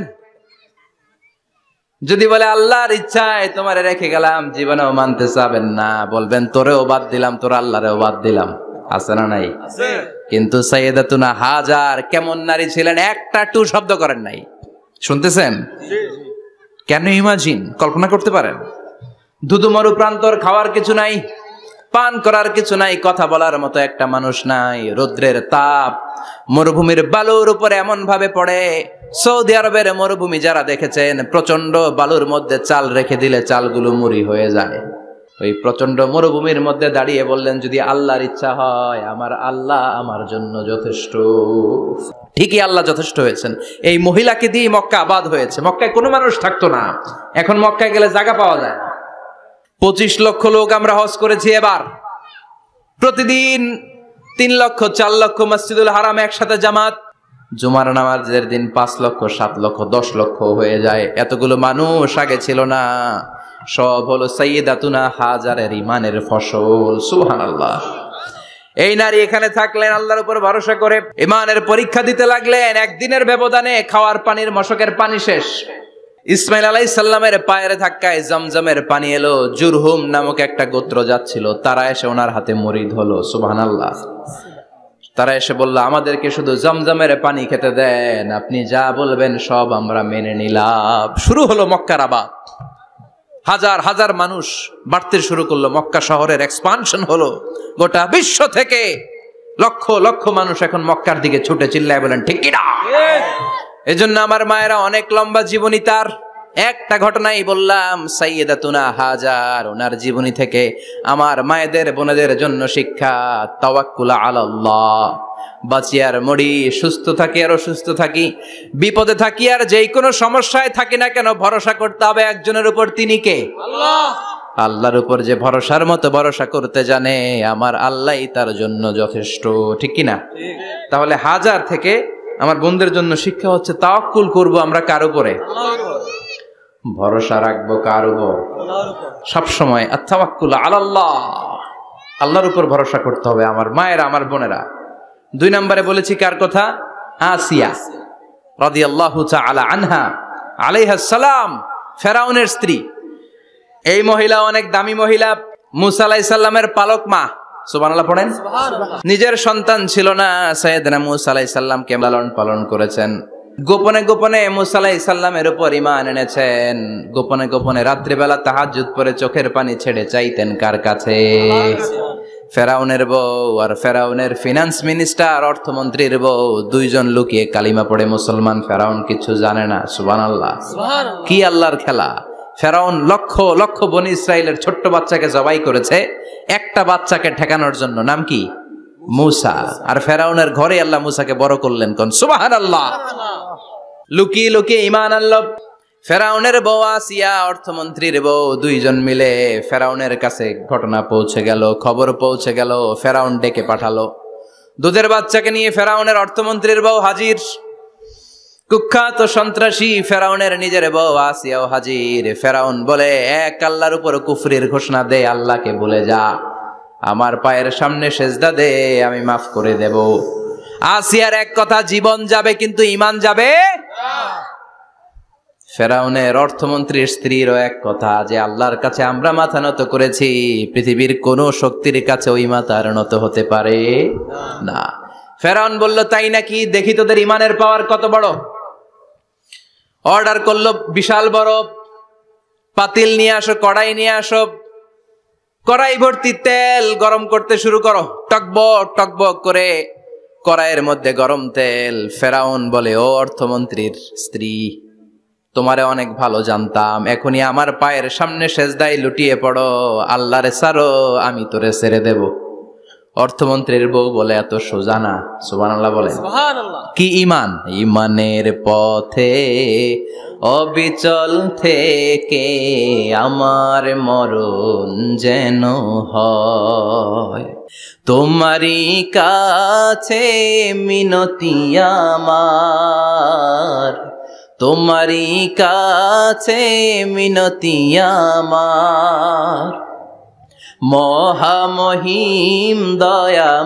যদি বলে আল্লাহর ইচ্ছায় তোমারে রেখে গেলাম, জীবনেও মানতে চাবেন না, বলবেন তোরেও বাদ দিলাম, তোর আল্লাহরেও বাদ দিলাম। আছে না নাই? কিন্তু সাইয়্যিদাতুনা হাজার কেমন নারী ছিলেন, একটা টু শব্দ করেন নাই। শুনতেছেন? কেন ইমাজিন, কল্পনা করতে পারেন? ধুধুমরু প্রান্তর, খাওয়ার কিছু নাই, পান করার কিছু নাই, কথা বলার মতো একটা মানুষ নাই, রৌদ্রের তাপ মরুভূমির বালুর উপরে এমন ভাবে পড়ে। সৌদি আরবের মরুভূমি যারা দেখেছেন, প্রচন্ড বালুর মধ্যে চাল রেখে দিলে চালগুলো মুড়ি হয়ে যায়। ওই প্রচন্ড মরুভূমির মধ্যে দাঁড়িয়ে বললেন, যদি আল্লাহর ইচ্ছা হয় আমার আল্লাহ আমার জন্য যথেষ্ট। ঠিকই আল্লাহ যথেষ্ট হয়েছেন। এই মহিলাকে দিয়ে মক্কা আবাদ হয়েছে। মক্কায় কোনো মানুষ থাকতো না, এখন মক্কায় গেলে জায়গা পাওয়া যায় না। 25 লক্ষ লোক আমরা হজ করেছি এবার। প্রতিদিন 3 লক্ষ 4 লক্ষ মসজিদুল হারাম একসাথে জামাত। জুমার নামাজের দিন 5 লক্ষ 7 লক্ষ 10 লক্ষ হয়ে যায়। এতগুলো মানুষ আগে ছিল না। সব হলো সাইয়্যিদাতুনা হাজারের ইমানের ফসল। সুবহানাল্লাহ। এই নারী এখানে থাকলেন আল্লাহর উপর ভরসা করে, ইমানের পরীক্ষা দিতে লাগলেন। একদিনের ব্যবধানে খাওয়ার পানির মশকের পানি শেষ। ইসমাইল আলাইহিস সালামের পায়ের ধাক্কায় জমজমের পানি এলো। জুরহুম নামক একটা গোত্র যাচ্ছিল, তারা এসে ওনার হাতে মরিদ হলো। সুবহানাল্লাহ। তারা এসে বলল, আমাদেরকে শুধু জমজমের পানি খেতে দেন, আপনি যা বলবেন সব আমরা মেনে নিলাম। শুরু হলো মক্কার আবাদ। হাজার হাজার মানুষ বাড়তে শুরু করলো, মক্কা শহরের এক্সপানশন হলো। গোটা বিশ্ব থেকে লক্ষ লক্ষ মানুষ এখন মক্কার দিকে ছুটে চিল্লায় বলেন ঠিক কি না? এজন্য আমার মায়েরা অনেক লম্বা জীবনী তার। একটা ঘটনাই বললাম, সাইয়্যিদাতুনা হাজার, ওনার জীবনী থেকে আমার মায়েদের বোনেদের জন্য শিক্ষা, তাওয়াক্কুল আলাল্লাহ। বাঁচি আর মরি, সুস্থ থাকি আর অসুস্থ থাকি, বিপদে থাকি আর যেই কোনো সমস্যায় থাকি না কেন, ভরসা করতে হবে একজনের উপর। তিনি কে? আল্লাহ। আল্লাহর উপর যে ভরসার মতো ভরসা করতে জানে, আমার আল্লাহই তার জন্য যথেষ্ট। ঠিক কিনা? তাহলে হাজার থেকে আমার বোনদের জন্য শিক্ষা হচ্ছে, তাওয়াক্কুল করব আমরা কার উপরে? ভরসা রাখবো কার উপর? সবসময় আত-তাওয়াক্কুল আলাল্লাহ, আল্লাহর উপর ভরসা করতে হবে আমার মায়েরা, আমার বোনেরা। 2 নম্বরে বলেছি কার কথা? আসিয়া রাদিয়াল্লাহু তাআলা আনহা আলাইহাস সালাম, ফেরাউনের স্ত্রী। এই মহিলা অনেক দামি মহিলা, মুসা আলাইহিস সালামের পালক মা। সুবহানাল্লাহ পড়েন। নিজের সন্তান ছিল না, সাইয়েদনা মুসা আলাইহিস সালামকে লালন পালন করেছেন। গোপনে গোপনে মুসা আলাইহিস সালামের উপর ঈমান এনেছেন। গোপনে গোপনে রাত্রিবেলা তাহাজ্জুদ পড়ে চোখের পানি ছেড়ে চাইতেন কার কাছে? ফেরাউনের বউ আর ফেরাউনের ফিনান্স মিনিস্টার, অর্থমন্ত্রীর বউ, 2 জন লুকিয়ে কালিমা পড়ে মুসলমান। ফেরাউন কিছু জানে না। সুবহানাল্লাহ। কি আল্লাহর খেলা! ফেরাউন লক্ষ লক্ষ বনি ইসরাইলের ছোট্ট বাচ্চাকে জবাই করেছে একটা বাচ্চাকে ঠেকানোর জন্য। নাম কি? মুসা। আর ফেরাউনের ঘরে আল্লাহ মুসাকে বড় করলেন। কোন সুবহানাল্লাহ! লুকিয়ে লুকিয়ে ঈমান আনলো। ফেরাউনের বউ আসিয়া, অর্থমন্ত্রীর বউ, 2 জন মিলে ফেরাউনের কাছে ঘটনা পৌঁছে গেল, খবর পৌঁছে গেল। ফেরাউন ডেকে পাঠালো। দুধের বাচ্চাকে নিয়ে ফেরাউনের অর্থমন্ত্রীর বউ হাজির। কুখ্যাত সন্ত্রাসী ফেরাউনের নিজের বউ আসিয়াও হাজির। ফেরাউন বলে, এক আল্লাহর উপর কুফরির ঘোষণা দে, আল্লাহকে বলে যা, আমার পায়ের সামনে সেজদা দে, আমি মাফ করে দেব। আসিয়ার এক কথা, জীবন যাবে কিন্তু ঈমান যাবে না। ফেরাউনের অর্থমন্ত্রীর স্ত্রীরও এক কথা, যে আল্লাহর কাছে আমরা মাথা নত করেছি, পৃথিবীর কোন শক্তির কাছে ওই মাথা আর নত হতে পারে না। ফেরাউন বলল, তাই নাকি? দেখি তোদের ঈমানের পাওয়ার কত বড়। অর্ডার করলো, বিশাল বড় পাতিল নিয়ে আসো, কড়াই নিয়ে আসো, কড়াই ভর্তি তেল গরম করতে শুরু করো। টকবক টকবক করে কড়াইয়ের মধ্যে গরম তেল। ফেরাউন বলে, ও অর্থমন্ত্রীর স্ত্রী, তোমারে অনেক ভালো জানতাম, এখনই আমার পায়ের সামনে সেজদায় লুটিয়ে পড়ো, আল্লাহরে ছাড়ো, আমি তোরে ছেড়ে দেব। অর্থমন্ত্রীর বউ বলে, এত সোজা না। সুবহানাল্লাহ বলেন। কি ঈমান? ঈমানের পথে অবিচল থেকে আমার মরণ যেন হয়, তোমারই কাছে মিনতি আমার, তোমারই কাছে মিনতি আমার, মহামহিম দয়াময়,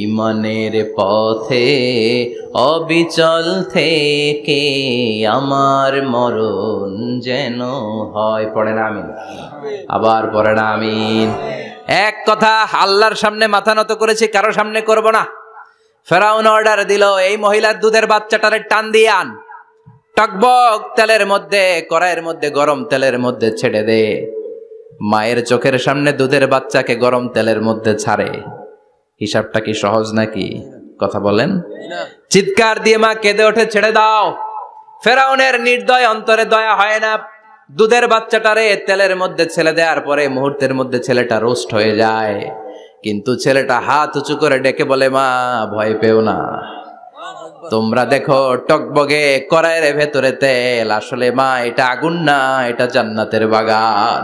ঈমানের পথে অবিচল থেকে আমার মরণ যেন হয়। পড়েন আমিন। আবার পড়েন আমিন। এক কথা, আল্লাহর সামনে মাথা নত করেছি, কারো সামনে করব না। ফেরাউন অর্ডার দিল, এই মহিলার দুধের বাচ্চাটারে টান দিয়ে আন, টকবক তেলের মধ্যে, কড়াইয়ের মধ্যে গরম তেলের মধ্যে ছেড়ে দে। মায়ের চোখের সামনে দুধের বাচ্চাকে গরম তেলের মধ্যে ছাড়ে। হিসাবটা কি সহজ নাকি? কথা বলেন। চিৎকার দিয়ে মা কেঁদে ওঠে, ছেড়ে দাও। ফেরাউনের নির্দয় অন্তরে দয়া হয় না। দুধের বাচ্চাটারে তেলের মধ্যে ছেড়ে দেওয়ার পরে মুহূর্তের মধ্যে ছেলেটা রোস্ট হয়ে যায়। কিন্তু ছেলেটা হাত উঁচু করে ডেকে বলে, মা ভয় পেও না, তোমরা দেখো টকবগে কড়াইয়ের ভেতরে তেল, আসলে মা এটা আগুন না, এটা জান্নাতের বাগান।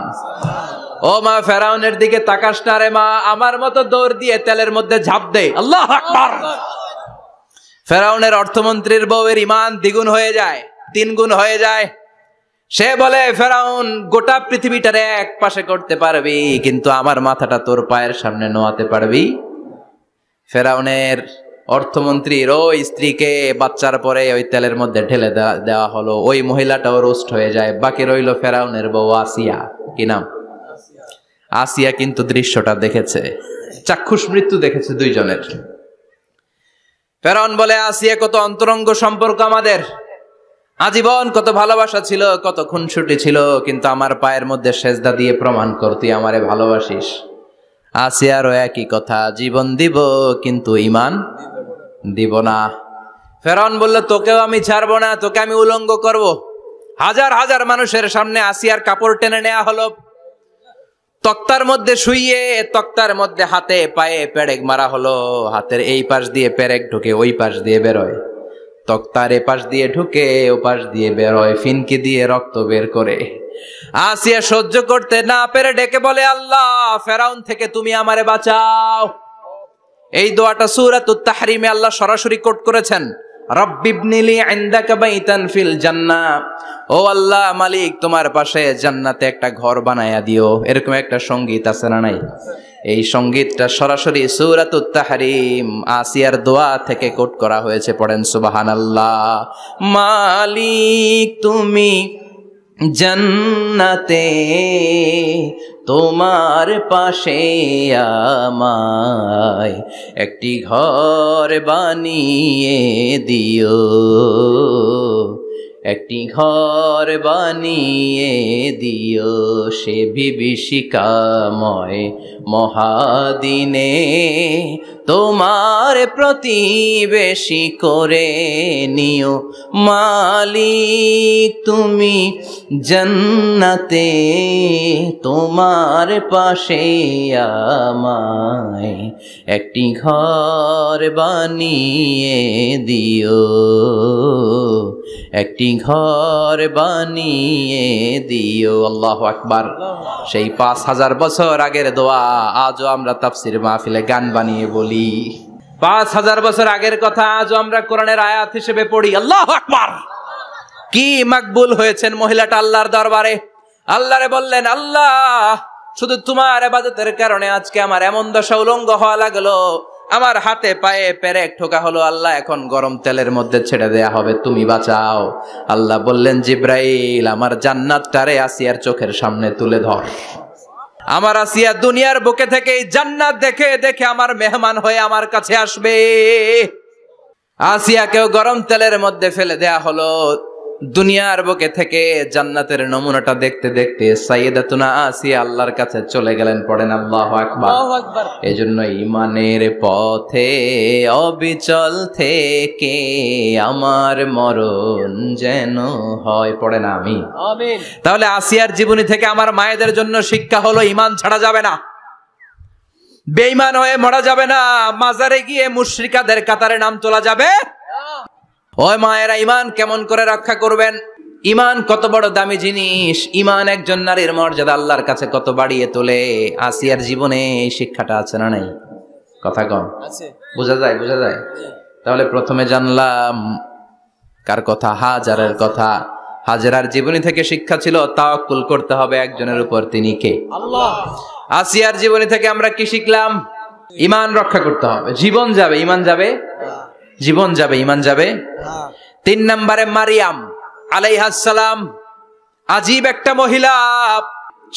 ও মা, ফেরাউনের দিকে তাকাস না রে মা, আমার মতো দৌড় দিয়ে তেলের মধ্যে ঝাঁপ দে। আল্লাহু আকবার। ফেরাউনের অর্থমন্ত্রীর বউয়ের ঈমান দ্বিগুণ হয়ে যায়, 3 গুণ হয়ে যায়। সে বলে, ফেরাউন, গোটা পৃথিবীটারে এক পাশে করতে পারবি, কিন্তু আমার মাথাটা তোর পায়ের সামনে নোয়াতে পারবি? ফেরাউনের অর্থমন্ত্রীর ওই স্ত্রীকে বাচ্চার পরে ওই তেলের মধ্যে ঢেলে দেওয়া হলো। ওই মহিলাটাও রোস্ট হয়ে যায়। বাকি রইল ফেরাউনের বউ আসিয়া। কি নাম? আসিয়া কিন্তু দৃশ্যটা দেখেছে, চাক্ষুষ মৃত্যু দেখেছে 2 জনের। ফেরাউন বলে, আসিয়া, কত অন্তরঙ্গ সম্পর্ক আমাদের, আজীবন কত ভালোবাসা ছিল, কত খুনসুটি ছিল, কিন্তু আমার পায়ের মধ্যে সেজদা দিয়ে প্রমাণ কর তুই আমারে ভালোবাসিস। আসিয়ারও একই কথা, জীবন দিব কিন্তু ঈমান দিব না। ফেরাউন বলল, তোকেও আমি ছাড়বো না, তোকে আমি উলঙ্গ করব। হাজার হাজার মানুষের সামনে আসিয়ার কাপড় টেনে নেওয়া হলো, তক্তার মধ্যে শুইয়ে তক্তার মধ্যে হাতে পায়ে পেরেক মারা হলো। হাতের এই পাশ দিয়ে পেরেক ঢুকে ওই পাশ দিয়ে বেরোয়, তক্তার এ পাশ দিয়ে ঢুকে ও পাশ দিয়ে বেরোয়, ফিনকি দিয়ে রক্ত বের করে। আসিয়া সহ্য করতে না পেরে ডেকে বলে, আল্লাহ, ফেরাউন থেকে তুমি আমারে বাঁচাও। এই দোয়াটা সূরাতুত তাহরিমে আল্লাহ সরাসরি কোট করেছেন, রব্বিবনিলি ইনদাকা বাইতান ফিল জান্নাহ। ও আল্লাহ মালিক, তোমার পাশে জান্নাতে একটা ঘর বানায়া দিও। এরকম একটা সঙ্গীত আছে না নাই? এই সঙ্গীতটা সরাসরি সূরাতুত তাহরিম আসিয়ার দোয়া থেকে কোট করা হয়েছে। পড়েন সুবহানাল্লাহ। মালিক তুমি জান্নাতে তোমার পাশে আমায় একটি ঘর বানিয়ে দিও, একটি ঘর বানিয়ে দিও, সে বিভীষিকাময় মহাদিনে তোমার প্রতিবেশী করে নিও। মালিক তুমি জান্নাতে তোমার পাশে আমায় একটি ঘর বানিয়ে দিও, একটি ঘর বানিয়ে দিও। আল্লাহু আকবার। সেই 5000 বছর আগের দোয়া আজও আমরা তাফসীর মাহফিলে গান বানিয়ে বলি। 5000 বছর আগের কথা আজও আমরা কোরআনের আয়াত হিসেবে পড়ি। আল্লাহু আকবার। কি মাকবুল হয়েছেন মহিলাটা আল্লাহর দরবারে। আল্লাহরে বললেন, আল্লাহ, শুধু তোমার ইবাদতের কারণে আজকে আমার এমন দশা উলঙ্গ হওয়া লাগলো, আমার হাতে পায়ে পেরেক ঠোকা হলো। আল্লাহ, এখন গরম তেলের মধ্যে ছেড়ে দেয়া হবে, তুমি বাঁচাও। আল্লাহ বললেন, জিব্রাইল, আমার জান্নাতটারে আসিয়ার চোখের সামনে তুলে ধর। আমার আসিয়া দুনিয়ার বুকে থেকে এই জান্নাত দেখে দেখে আমার মেহমান হয়ে আমার কাছে আসবে। আসিয়াকেও গরম তেলের মধ্যে ফেলে দেয়া হলো। দুনিয়ার বুকে থেকে জান্নাতের নমুনাটা দেখতে দেখতে সাইয়েদাতুনা আসিয়া আল্লাহর কাছে চলে গেলেন। পড়েন আল্লাহু আকবার। এজন্য ঈমানের পথে অবিচল থেকে আমার মরণ যেন হয়। পড়েন আমিন। আমিন। তাহলে আসিয়ার জীবনী থেকে আমার মায়েদের জন্য শিক্ষা হলো, ঈমান ছাড়া যাবে না, বেঈমান হয়ে মরা যাবে না, মাজারে গিয়ে মুশরিকাদের কাতারে নাম তোলা যাবে। ওই মায়েরা ঈমান কেমন করে রক্ষা করবেন? ঈমান কত বড় দামি জিনিস। ঈমান একজন নারীর মর্যাদা আল্লাহর কাছে কত বাড়িয়ে তোলে। আসিয়ার জীবনে এই শিক্ষাটা আছে না নাই? কথা কম আছে, বোঝা যায়? বোঝা যায়। তাহলে প্রথমে জানলাম কার কথা? হাজারের কথা। হাজেরার জীবনী থেকে শিক্ষা ছিল তাওয়াক্কুল করতে হবে একজনের উপর, তিনি কে? আল্লাহ। আসিয়ার জীবনী থেকে আমরা কি শিখলাম? ঈমান রক্ষা করতে হবে। জীবন যাবে, ঈমান যাবে, জীবন যাবে, ঈমান যাবে। 3 নম্বরে মারিয়াম আলাইহিস সালাম, আজীব একটা মহিলা।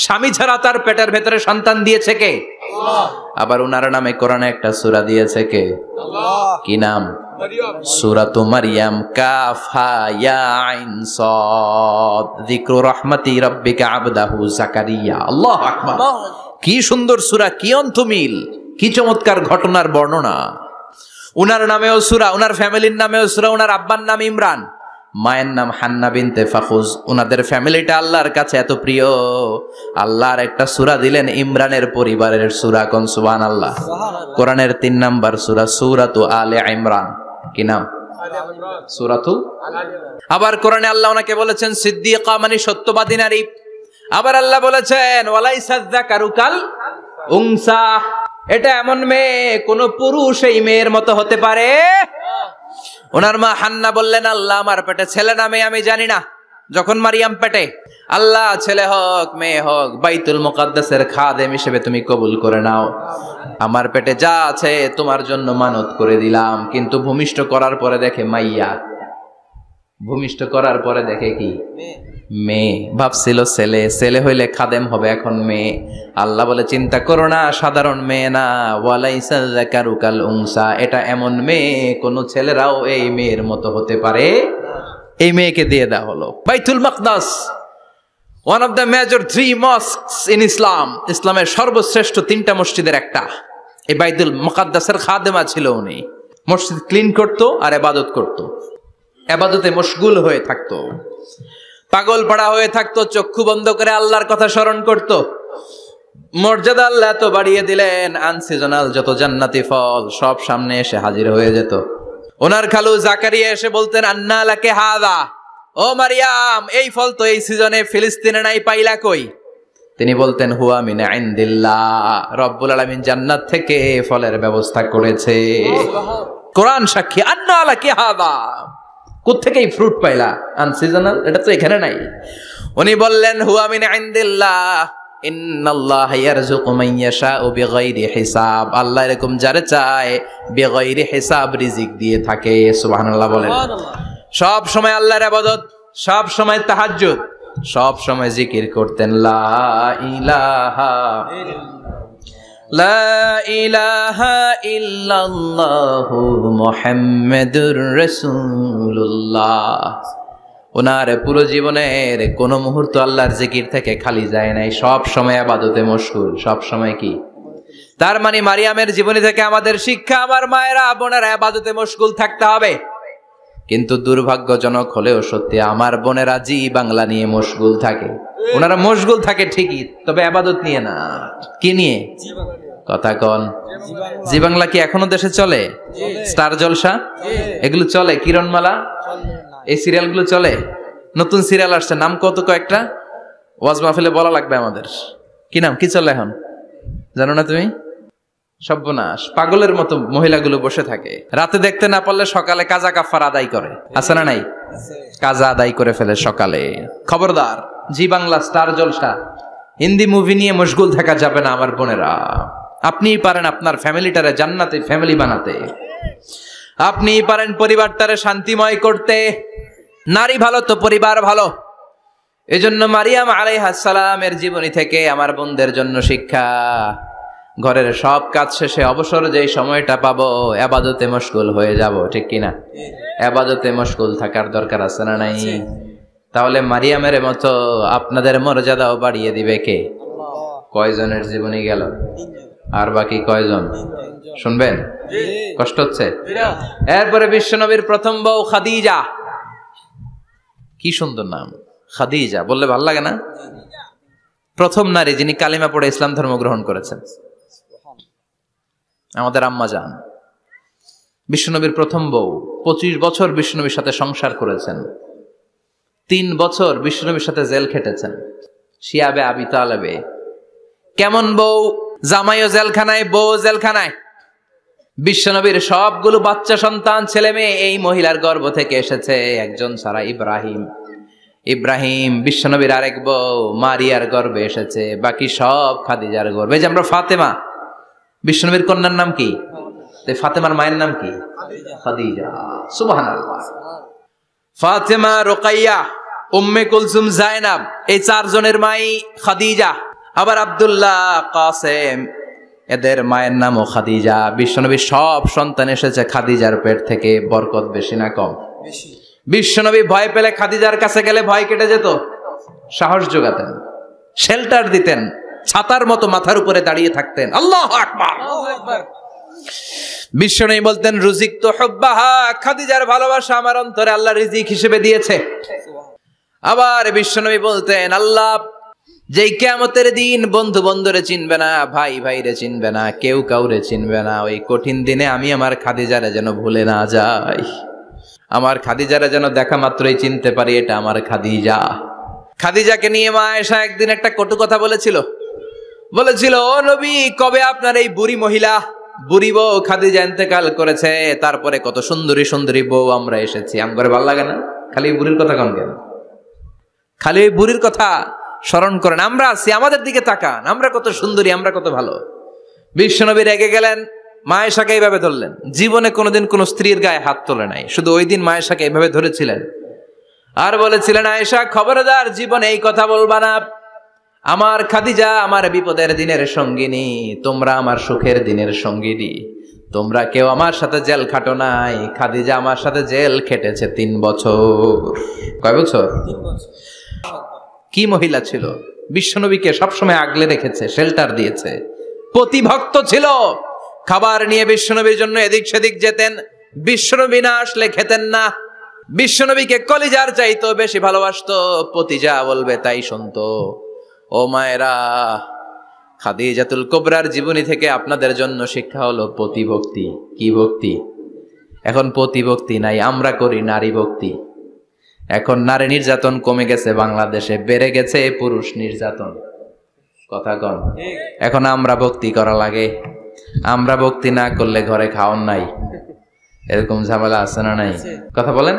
স্বামী ছাড়া তার পেটের ভেতরে সন্তান দিয়েছে কে? আল্লাহ। আবার উনার নামে কোরআনে একটা সূরা দিয়েছে কে? আল্লাহ। কি নাম? মারিয়াম। সূরাতু মারিয়াম। কাফ হা ইয়া আইন সাদ, যিকরু রাহমাতি রাব্বিকা আবদাহু যাকারিয়া। আল্লাহু আকবার। কি সুন্দর সূরা, কি অন্তমিল, কি চমৎকার ঘটনার বর্ণনা। উনার নামেও সূরা, উনার ফ্যামিলির নামেও সূরা। উনার আব্বার নাম ইমরান, মায়ের নাম হান্না বিনতে ফাখুজ। উনাদের ফ্যামিলিটা আল্লাহর কাছে এত প্রিয়, আল্লাহর একটা সূরা দিলেন ইমরানের পরিবারের সূরা। কোন? সুবহানাল্লাহ। কোরআনের 3 নাম্বার সূরা, সূরাতু আলে ইমরান। কি নাম? সূরাতু। আবার কোরআনে আল্লাহ ওনাকে বলেছেন সিদ্দিকা, মানে সত্যবাদী নারী। আবার আল্লাহ বলেছেন ওয়ালাইসা যাকারু কাল উনসা, এটা এমন মেয়ে কোন পুরুষ এই মেয়ের মতো হতে পারে? ওনার মা হান্না বললেন, আল্লাহ, আমার পেটে ছেলে না মেয়ে আমি জানি না। যখন মারিয়াম পেটে, আল্লাহ, ছেলে হোক মেয়ে হোক, বাইতুল মুকাদ্দাসের খাদেম হিসেবে তুমি কবুল করে নাও। আমার পেটে যা আছে তোমার জন্য মানত করে দিলাম। কিন্তু ভূমিষ্ঠ করার পরে দেখে মাইয়া, ভূমিষ্ঠ করার পরে দেখে কি? মেয়ে। ভাবছিল ছেলে, ছেলে হইলে খাদেম হবে, এখন মেয়ে। আল্লাহ বলে, চিন্তা করো না, সাধারণ মেয়ে না। ওয়ালাইসা যাকারু কাল উনসা, এটা এমন মেয়ে কোন ছেলেরাও এই মেয়ের মতো হতে পারে। এই মেয়েকে দিয়ে দেওয়া হলো Baitul Maqdas, one of the major 3 mosques in Islam. ইসলামের সর্বশ্রেষ্ঠ 3টা মসজিদের একটা। এই বাইতুল মুকাদ্দাসের খাদেমা ছিল উনি। মসজিদ ক্লিন করতো আর ইবাদত করতো, ইবাদতে মশগুল হয়ে থাকতো, পাগল পাড়া হয়ে থাকতো, চক্ষু বন্ধ করে আল্লাহর কথা স্মরণ করতো। মর্যাদা আল্লাহ এত বাড়িয়ে দিলেন, আনসিজনাল যত জান্নাতি ফল সব সামনে এসে হাজির হয়ে যেত। ওনার খালু জাকারিয়া এসে বলতেন, আন্না লাকে হাদা, ও মারিয়াম এই ফল তো এই সিজনে ফিলিস্তিনে নাই, পাইলা কই? তিনি বলতেন, হুয়া মিন ইনদিল্লাহ, রব্বুল আলামিন জান্নাত থেকে ফলের ব্যবস্থা করেছে। কোরআন সাক্ষী, আন্না লাকে হাদা, কোত্থেকে এই ফ্রুট পাইলা? আনসিজনাল, এটা তো এখানে নাই। উনি বললেন, হুয়া মিন ইনদিল্লাহ, ইন্নাল্লাহা ইয়ারযুকু মান ইয়াশাউ বিগাইরি হিসাব, আল্লাহ এরকম যারে চায় বিগাইরি হিসাব রিজিক দিয়ে থাকে। সুবহানাল্লাহ বলেন। সব সময় আল্লাহর ইবাদত, সব সময় তাহাজ্জুদ, সব সময় জিকির করতেন, লা ইলাহা লা ইলাহা ইল্লাল্লাহু মুহাম্মাদুর রাসূলুল্লাহ। ওনার পুরো জীবনের কোন মুহূর্ত আল্লাহর জিকির থেকে খালি যায় নাই, সব সময় ইবাদতে মশগুল, সব সময় কি? তার মানে মারিয়ামের জীবনী থেকে আমাদের শিক্ষা, আমার মায়েরা বোনেরা ইবাদতে মশগুল থাকতে হবে। কিন্তু দুর্ভাগ্যজনক হলেও সত্যি, আমার বোনেরা জি বাংলা নিয়ে মশগুল থাকে। ওনারা মশগুল থাকে ঠিকই, তবে ইবাদত নিয়ে না। কি নিয়ে? কথা কন। জি বাংলা কি এখনো দেশে চলে? স্টার জলসা এগুলো চলে? কিরণমালা, এই সিরিয়ালগুলো চলে? নতুন সিরিয়াল আসছে, নাম কত কয়েকটা, ওয়াজ মাহফিলে বলা লাগবে আমাদের। কি নাম, কি চলে এখন জানো না তুমি? সর্বনাশ, পাগলের মতো মহিলাগুলো বসে থাকে, রাতে দেখতে না পারলে সকালে কাজা কাফার আদায় করে, আছে না নাই? কাজা আদায় করে ফেলে সকালে। খবরদার, জি বাংলা, স্টার জলসা, হিন্দি মুভি নিয়ে মশগুল থাকা যাবে না আমার বোনেরা। আপনিই পারেন আপনার ফ্যামিলিটারে জান্নাতে ফ্যামিলি বানাতে, আপনিই পারেন পরিবারটারে শান্তিময় করতে। নারী ভালো তো পরিবার ভালো। এজন্য মারিয়াম আলাইহিস সালামের জীবনী থেকে আমার বোনদের জন্য শিক্ষা, ঘরের সব কাজ শেষে অবসর যেই সময়টা পাবো ইবাদতে মশগুল হয়ে যাব, ঠিক কিনা? ইবাদতে মশগুল থাকার দরকার আছে না নাই? তাহলে মারিয়ামের মতো আপনাদের মর্যাদাও বাড়িয়ে দিবে কে? কয়জনের জীবনী গেল, আর বাকি কয়জন শুনবেন? কষ্ট হচ্ছে? এরপরে বিশ্বনবীর প্রথম বউ খাদিজা, কি সুন্দর নাম খাদিজা, বললে ভাল লাগে না? প্রথম নারী যিনি কালিমা পড়ে ইসলাম ধর্ম গ্রহণ করেছেন, আমাদের আম্মা জান, বিশ্বনবীর প্রথম বউ। 25 বছর বিশ্বনবীর সাথে সংসার করেছেন, 3 বছর বিশ্বনবীর সাথে জেল খেটেছেন, শিয়াবে আবি তালেবে। কেমন বউ? জামাইও জেলখানায়, বউ জেলখানায়। বিশ্বনবীর সবগুলো বাচ্চা সন্তান, ছেলে মেয়ে এই মহিলার গর্ভ থেকে এসেছে, একজন ছাড়া, ইব্রাহিম। ইব্রাহিম বিশ্বনবীর আরেক বউ মারিয়ার গর্ভে এসেছে, বাকি সব খাদিজার গর্ভে। যে আমরা ফাতেমা, বিশ্বনবীর কন্যার নাম কি? ফাতেমার মায়ের নাম কি? খাদিজা। সুবহানাল্লাহ। ফাতেমা, রুকাইয়া, উম্মে কুলসুম, জায়নাব, এই 4 জনের মাই খাদিজা। আবার আব্দুল্লাহ, কাসেম, এদের মায়ের নামও খাদিজা। বিশ্বনবীর সব সন্তান এসেছে খাদিজার পেট থেকে। বরকত বেশি না কম? বিশ্বনবী ভয় পেলে খাদিজার কাছে গেলে ভয় কেটে যেত, সাহস যোগাতেন, শেল্টার দিতেন, ছাতার মতো মাথার উপরে দাঁড়িয়ে থাকতেন। আল্লাহু আকবার। বিশ্বনবী বলতেন, রুজিক তো হুব্বাহা, খাদিজার ভালোবাসা আমার অন্তরে আল্লাহ রিজিক হিসেবে দিয়েছে। আবার বিশ্বনবী বলতেন, আল্লাহ যেই কিয়ামতের দিন বন্ধু বন্ধুরে চিনবে না, ভাই ভাইরে চিনবে না, কেউ কাউরে চিনবে না, ওই কঠিন দিনে আমি আমার খাদিজারে যেন ভুলে না যাই, আমার খাদিজারে যেন দেখা মাত্রই চিনতে পারি এটা আমার খাদিজা। খাদিজাকে নিয়ে মা আয়েশা একদিন একটা কটু কথা বলেছিল, ও নবী, কবে আপনার এই বুড়ি মহিলা, বুড়ি বউ খাদিজা ইন্তেকাল করেছে, তারপরে কত সুন্দরী সুন্দরী বউ আমরা এসেছি, আমার ভালো লাগে না? খালি বুড়ির কথা কন কেন? খালি ওই বুড়ির কথা স্মরণ করেন। আমরা আছি, আমাদের দিকে তাকান, আমরা কত সুন্দরী, আমরা কত ভালো। বিশ্বনবী রেগে গেলেন, মা আয়েশাকে এইভাবে ধরলেন। জীবনে কোনোদিন কোন স্ত্রীর গায়ে হাত তোলে নাই, শুধু ওই দিন মা আয়েশাকে এইভাবে ধরেছিলেন আর বলেছিলেন, আয়েশা খবরদার, জীবনে এই কথা বলবা না। আমার খাদিজা আমার বিপদের দিনের সঙ্গিনী, তোমরা আমার সুখের দিনের সঙ্গিনী। তোমরা কেউ আমার সাথে জেল খাটো নাই, খাদিজা আমার সাথে জেল খেটেছে 3 বছর। কয় বছর? 3 বছর। কি মহিলা ছিল! বিশ্বনবীকে সবসময় আগলে রেখেছে, শেল্টার দিয়েছে, প্রতিভক্ত ছিল। খাবার নিয়ে বিশ্বনবীর জন্য এদিক সেদিক যেতেন, বিশ্বনবী না আসলে খেতেন না। বিশ্বনবীকে কলিজার চাইতো বেশি ভালোবাসতো, পতি যা বলবে তাই শুনতো। ও মায়েরা, খাদিজাতুল কুবরার জীবনী থেকে আপনাদের জন্য শিক্ষা হলো পতিভক্তি। কি ভক্তি? এখন পতিভক্তি নাই, আমরা করি নারী ভক্তি। এখন নারী নির্যাতন কমে গেছে বাংলাদেশে, বেড়ে গেছে পুরুষ নির্যাতন। কথা কন। এখন আমরা ভক্তি করা লাগে, আমরা ভক্তি না করলে ঘরে খাওয়ান নাই, এরকম ঝামেলা আছে না নাই? কথা বলেন।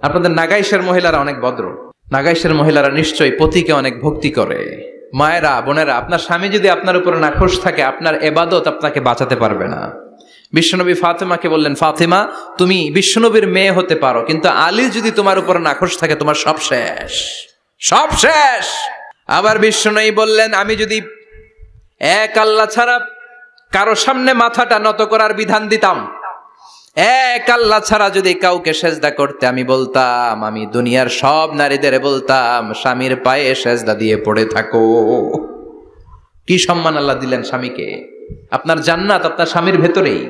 আপনাদের নাগাইশের মহিলারা অনেক ভদ্র, নাগাইশের মহিলারা নিশ্চয়ই পতিকে অনেক ভক্তি করে। মায়েরা, বোনেরা, আপনার স্বামী যদি আপনার উপর নাখোশ থাকে, আপনার এবাদত আপনাকে বাঁচাতে পারবে না। বিশ্বনবী ফাতেমাকে বললেন, ফাতেমা তুমি বিশ্বনবীর মেয়ে হতে পারো, কিন্তু আলী যদি তোমার উপর নাখোশ থাকে তোমার সব শেষ, সব শেষ। আবার বিশ্বনবী বললেন, আমি যদি এক আল্লাহ ছাড়া কারো সামনে মাথাটা নত করার বিধান দিতাম, এক আল্লাহ ছাড়া যদি কাউকে সেজদা করতে আমি বলতাম, আমি দুনিয়ার সব নারীদের বলতাম স্বামীর পায়ে সেজদা দিয়ে পড়ে থাকো। কি সম্মান আল্লাহ দিলেন স্বামীকে। আপনার জান্নাত আপনার স্বামীর ভেতরেই।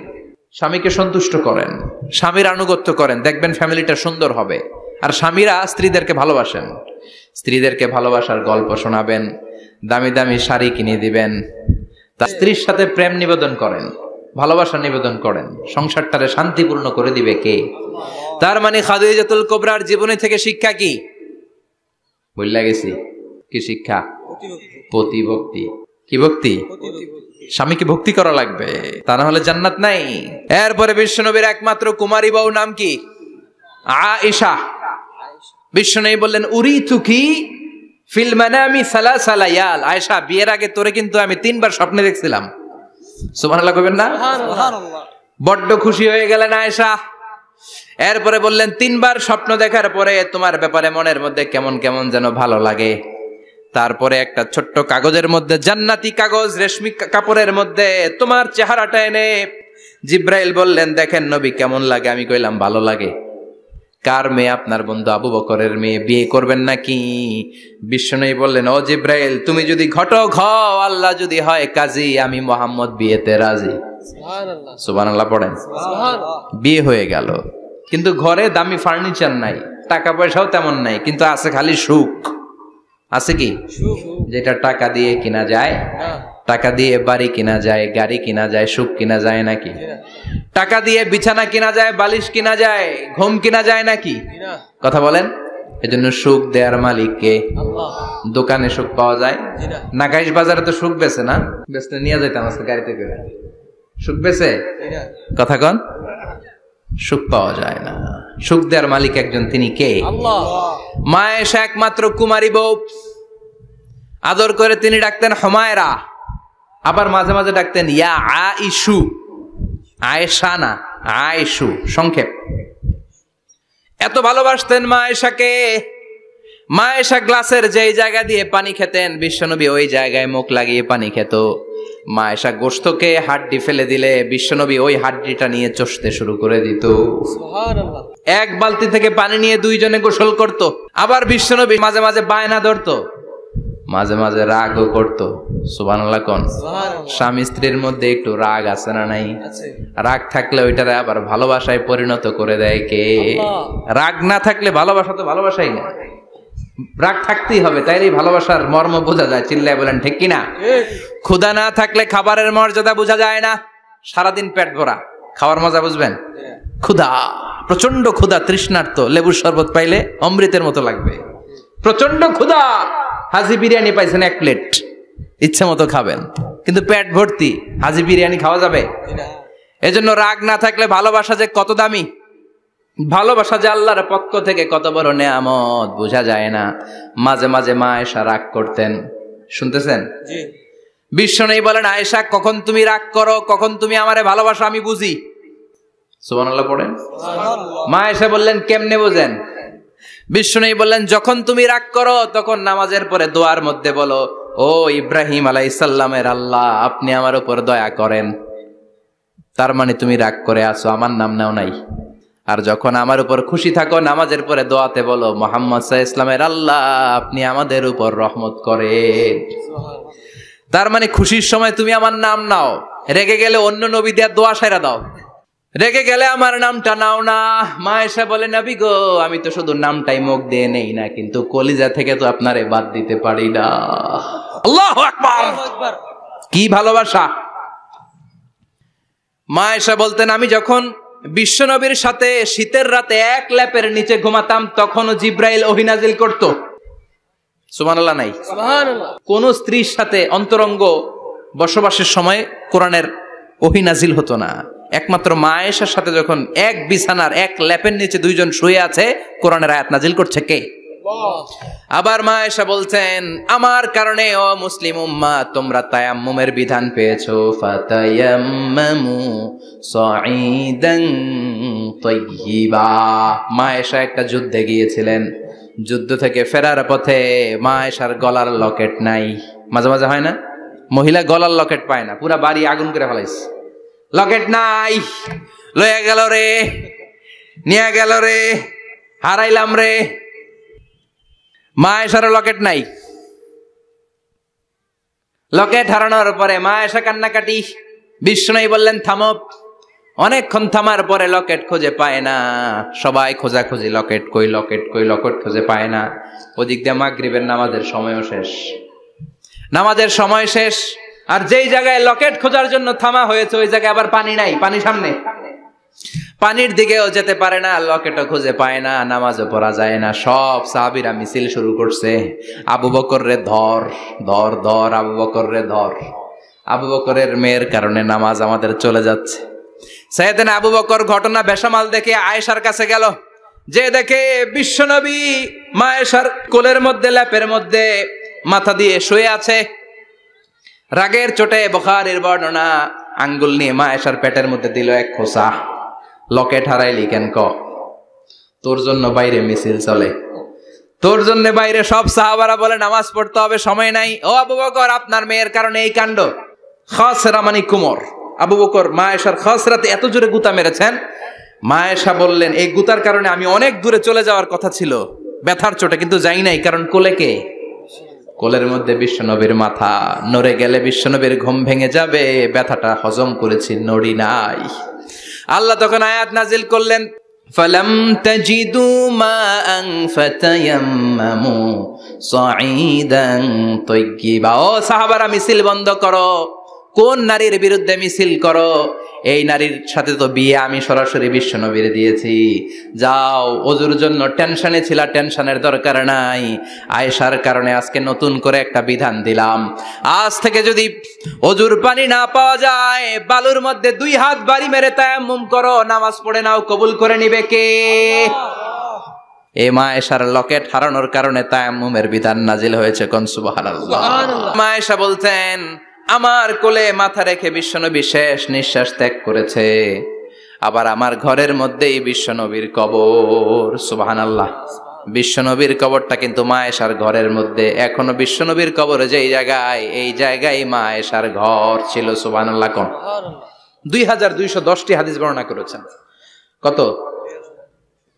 স্বামীকে সন্তুষ্ট করেন, স্বামীর আনুগত্য করেন, দেখবেন ফ্যামিলিটা সুন্দর হবে। আর স্বামীরা স্ত্রীদেরকে ভালোবাসেন, স্ত্রীদেরকে ভালোবাসার গল্প শোনাবেন, দামি দামি শাড়ি কিনে দিবেন, তার স্ত্রীর সাথে প্রেম নিবেদন করেন, ভালোবাসা নিবেদন করেন, সংসারটারে শান্তিপূর্ণ করে দিবে কে? তার মানে খাদিজাতুল কুবরার জীবনী থেকে শিক্ষা কি? বললা গেছি কি শিক্ষা? পতিভক্তি। কি ভক্তি? স্বামীকে ভক্তি করা লাগবে, তা না হলে জান্নাত নাই। এরপরে বিশ্বনবীর একমাত্র কুমারী বউ নাম কি? আয়েশা। বিশ্বনবী বললেন, উরিতুকি ফিল মানামি সালাসা লায়াল। আয়েশা, বিয়ের আগে তোরে কিন্তু আমি 3 বার স্বপ্নে দেখছিলাম। সুবহানাল্লাহ কইবেন না? সুবহানাল্লাহ। বড্ড খুশি হয়ে গেলেন আয়েশা। এরপরে বললেন, 3 বার স্বপ্ন দেখার পরে তোমার ব্যাপারে মনের মধ্যে কেমন কেমন যেন ভালো লাগে। তারপরে একটা ছোট্ট কাগজের মধ্যে, জান্নাতি কাগজ, রেশমি কাপড়ের মধ্যে তোমার চেহারাটা এনে জিব্রাইল বললেন, দেখেন নবী কেমন লাগে। আমি কইলাম ভালো লাগে। কার মেয়ে? আপনার বন্ধু আবু বকরের মেয়ে, বিয়ে করবেন নাকি? বিশ্বনবী বললেন, ও জিব্রাইল, তুমি যদি ঘটক হও, আল্লাহ যদি হয় কাজী, আমি মুহাম্মদ বিয়েতে রাজি। সুবহানাল্লাহ। সুবহানাল্লাহ পড়েন। সুবহানাল্লাহ। বিয়ে হয়ে গেল, কিন্তু ঘরে দামি ফার্নিচার নাই, টাকা পয়সাও তেমন নাই, কিন্তু আছে খালি সুখ। আছে কি? যেটা টাকা দিয়ে কিনা যায়। টাকা দিয়ে বাড়ি কিনা যায়, গাড়ি কিনা যায়, সুখ কিনা যায় নাকি? টাকা দিয়ে বিছানা কিনা যায়, বালিশ কিনা যায়, ঘুম কিনা যায় নাকি? কথা বলেন। এজন্য সুখ দেয়ার মালিক কে? আল্লাহ। দোকানে সুখ পাওয়া যায়? নাগাইশ বাজারে তো সুখ বেচে না, বেচতে নিয়ে যাইতাম আজকে গাড়িতে করে। সুখ বেচে? কথা কন। সুখ পাওয়া যায় না। সুখ দেয়ার মালিক একজন, তিনি কে? আল্লাহ। মা আয়েশা একমাত্র কুমারী বউ, আদর করে তিনি ডাকতেন হুমায়রা, আবার মাঝে মাঝে ডাকতেন ইয়া আইশু। আয়েশা না, আয়েশু, সংক্ষেপ। এত ভালোবাসতেন মা আয়েশাকে। মা আয়েশা গ্লাসের যেই জায়গা দিয়ে পানি খেতেন, বিশ্বনবী ওই জায়গায় মুখ লাগিয়ে পানি খেত। মা আয়েশা গোশতকে হাড্ডি ফেলে দিলে বিশ্বনবী ওই হাড্ডিটা নিয়ে চষতে শুরু করে দিত। সুবহানাল্লাহ। এক বালতি থেকে পানি নিয়ে 2 জনে গোসল করত। আবার বিশ্বনবী মাঝে মাঝে বায়না ধরতো, মাঝে মাঝে রাগও করতো। সুবহানাল্লাহ কোন। স্বামী স্ত্রীর মধ্যে একটু রাগ আছে না নাই? রাগ থাকলে ওইটারে আবার ভালোবাসায় পরিণত করে দেয় কে? রাগ না থাকলে ভালোবাসা তো ভালোবাসাই না, রাগ থাকতেই হবে, তাইলেই ভালোবাসার মর্ম বোঝা যায়। চিল্লায় বলেন ঠিক কিনা? ক্ষুধা না থাকলে খাবারের মর্যাদা বোঝা যায় না। সারাদিন পেট ভরা, খাওয়ার মজা বুঝবেন? ক্ষুধা, প্রচন্ড ক্ষুধা, তৃষ্ণার্ত, লেবুর শরবত পাইলে অমৃতের মতো লাগবে। প্রচন্ড ক্ষুধা, হাজি বিরিয়ানি পাইছেন 1 প্লেট, ইচ্ছে মতো খাবেন, কিন্তু পেট ভর্তি, হাজি বিরিয়ানি খাওয়া যাবে? এজন্য রাগ না থাকলে ভালোবাসা যে কত দামি, ভালোবাসা যে আল্লাহর পক্ষ থেকে কত বড় নেয়ামত বোঝা যায় না। মাঝে মাঝে মা আয়েশা রাগ করতেন। শুনতেছেন? জি। বিশ্বনবী বলেন, আয়েশা কখন তুমি রাগ করো, কখন তুমি আমারে ভালোবাসো আমি বুঝি। সুবহানাল্লাহ পড়েন। মা আয়েশা বললেন, কেমনে বোঝেন? বিশ্বনবী বললেন, যখন তুমি রাগ করো তখন নামাজের পরে দোয়ার মধ্যে বলো, ও ইব্রাহিম আলাইহিস সালামের আল্লাহ, আপনি আমার উপর দয়া করেন। তার মানে তুমি রাগ করে আছো, আমার নাম নাও নাই। আর যখন আমার উপর খুশি থাকো নামাজের পরে দোয়াতে বলো, মুহাম্মদ সাল্লাল্লাহু আলাইহি ওয়াসাল্লামের আল্লাহ, আপনি আমাদের উপর রহমত করেন। তার মানে খুশির সময় তুমি আমার নাম নাও, রেগে গেলে অন্য নবী দেওয়ার দোয়া সাইরা দাও। রেগে গেলে আমার নামটা নাও না। মা এসে বলে, নবী গো, আমি তো শুধু নামটাই মুখ দিয়ে নেই না, কিন্তু কলিজা থেকে তো আপনারে বাদ দিতে পারি না। আল্লাহু আকবার, কি ভালোবাসা! মা এসে বলতেন, আমি যখন বিশ্বনবীর সাথে শীতের রাতে এক ল্যাপের নিচে ঘুমাতাম, তখনও জিব্রাইল ওহী নাজিল করত। সুবহানাল্লাহ নাই? সুবহানাল্লাহ। কোন স্ত্রীর সাথে অন্তরঙ্গ বসবাসের সময় কোরআনের ওহী নাজিল হতো না। একমাত্র মা আয়েশার সাথে যখন এক বিছানার এক ল্যাপের নিচে দুইজন শুয়ে আছে, কোরআনের আয়াত নাজিল করছে কে? আবার মা আয়েশা বলছেন, আমার কারণে ও মুসলিম উম্মাহ তোমরা তায়াম্মুমের বিধান পেয়েছো। ফাতায়াম্মামু সাঈদান তাইয়্যিবা। মা আয়েশা একটা যুদ্ধে গিয়েছিলেন, যুদ্ধ থেকে ফেরার পথে মা আয়েশার গলার লকেট নাই। মাঝে মাঝে হয় না, মহিলা গলার লকেট পায় না, পুরা বাড়ি আগুন করে ফেলাইছে, লকেট নাই, লয়ে গেল রে, নিয়ে গেল রে, হারাইলাম রে। মা আয়েশার লকেট নাই। লকেট হারানোর পরে মা আয়েশা কান্নাকাটি। বিষ্ণু বললেন, থামো। অনেকক্ষণ থামার পরে লকেট খুঁজে পায় না। সবাই খোঁজাখুঁজি, লকেট কই, লকেট কই, লকেট খুঁজে পায় না। ওদিক দিয়ে মাগরিবের নামাজের সময়ও শেষ, নামাজের সময় শেষ। আর যেই জায়গায় লকেট খোঁজার জন্য থামা হয়েছে, ওই জায়গায় আবার পানি নাই, পানি সামনে, পানির দিকেও যেতে পারে না, লকেটও খুঁজে পায় না, নামাজও পড়া যায় না। সব সাহাবীরা মিছিল শুরু করছে, আবু বকর রে ধর, ধর, ধর, আবু বকর রে ধর। আবু বকরের মেয়ের কারণে নামাজ আমাদের চলে যাচ্ছে। সাইয়েদনা আবু বকর ঘটনা বেসামাল দেখে আয়েশার কাছে গেল, যে দেখে বিশ্বনবী মা আয়েশার কোলের মধ্যে, ল্যাপের মধ্যে মাথা দিয়ে শুয়ে আছে। রাগের চোটে বুখারীর বর্ণনা, আঙ্গুল নিয়ে মা আয়েশার পেটের মধ্যে দিল এক খোঁচা। লকেট হারাইলি কেন? তোর জন্য বাইরে মিছিল চলে, তোর জন্য বাইরে সব সাহাবারা বলে নামাজ পড়তে হবে, সময় নাই। ও আবু বকর, আপনার মেয়ের কারণে এই কাণ্ড। খাসরা মানে কুমর। আবু বকর মা আয়েশার খাসরাতে এত জোরে গুতা মেরেছেন, মা আয়েশা বললেন, এই গুতার কারণে আমি অনেক দূরে চলে যাওয়ার কথা ছিল ব্যথার চোটে, কিন্তু যাই নাই, কারণ কোলে কে? কোলের মধ্যে বিশ্বনবীর মাথা। নড়ে গেলে বিশ্বনবীর ঘুম ভেঙে যাবে, ব্যথাটা হজম করেছি, নড়ি নাই। আল্লাহ তখন আয়াত নাজিল করলেন, ফালাম তাজিদু মাআন ফাতায়াম্মামু সাঈদান তাইয়্যিবা। ও সাহাবারা, মিছিল বন্ধ করো। কোন নারীর বিরুদ্ধে মিছিল করো? এই নারীর সাথে তো বিয়ে আমি সরাসরি বিশ্বনবীর দিয়েছি। যাও, ওজুর জন্য টেনশনে ছিলা, টেনশনের দরকার নাই। আয়েশার কারণে আজকে নতুন করে একটা বিধান দিলাম, আজ থেকে যদি ওজুর পানি না পাওয়া যায়, বালুর মধ্যে 2 হাত বাড়ি মেরে তায়াম্মুম করো, নামাজ পড়ে নাও, কবুল করে নিবে কে? এই মা আয়েশার লকেট হারানোর কারণে তায়াম্মুমের বিধান নাজিল হয়েছে। কোন সুবহানাল্লাহ। মা আয়েশা বলতেন, আমার কোলে মাথা রেখে বিশ্বনবী শেষ নিঃশ্বাস ত্যাগ করেছে, আবার আমার ঘরের মধ্যেই বিশ্বনবীর কবর। সুবহানাল্লাহ। বিশ্বনবীর কবরটা কিন্তু মা আয়েশার ঘরের মধ্যে। এখনো বিশ্বনবীর কবর যেই জায়গায়, এই জায়গায় মা আয়েশার ঘর ছিল। সুবহানাল্লাহ। কোন 2210টি হাদিস বর্ণনা করেছেন। কত?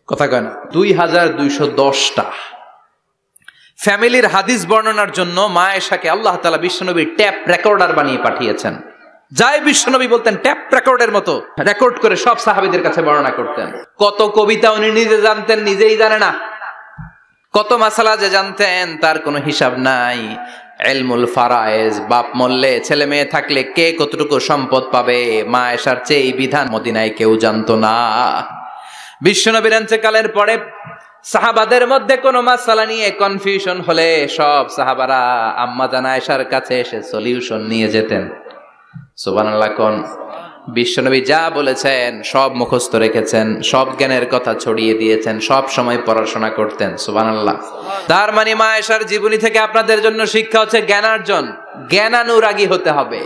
কথা কয় না, 2210টা। ফ্যামিলির হাদিস বর্ণনার জন্য মা আয়েশাকে আল্লাহ তাআলা বিশ্বনবীর ট্যাপ রেকর্ডার বানিয়ে পাঠিয়েছেন। যাই বিশ্বনবী বলতেন, ট্যাপ রেকর্ডের মতো রেকর্ড করে সব সাহাবীদের কাছে বর্ণনা করতেন। কত কবিতা উনি নিজে জানতেন, নিজেই জানে না। কত মাসালা যে জানতেন, তার কোনো হিসাব নাই। ইলমুল ফারায়েজ, বাপ মরলে, ছেলে মেয়ে থাকলে কে কতটুকু সম্পদ পাবে, মা আয়েশার চেয়ে এই বিধান মদিনায় কেউ জানতো না। বিশ্বনবীর ইন্তেকালের পরে সাহাবাদের মধ্যে কোনো মাসালা নিয়ে কনফিউশন হলে সব সাহাবারা আম্মা জান আয়েশার কাছে এসে সলিউশন নিয়ে যেতেন। সুবহানাল্লাহ। কোন বিশ্বনবী যা বলেছেন সব মুখস্থ রেখেছেন, সব জ্ঞানের কথা ছড়িয়ে দিয়েছেন, সব সময় পড়াশোনা করতেন। সুবহানাল্লাহ। তার মানে মা আয়েশার জীবনী থেকে আপনাদের জন্য শিক্ষা হচ্ছে জ্ঞানার্জন, জ্ঞানানুরাগী হতে হবে।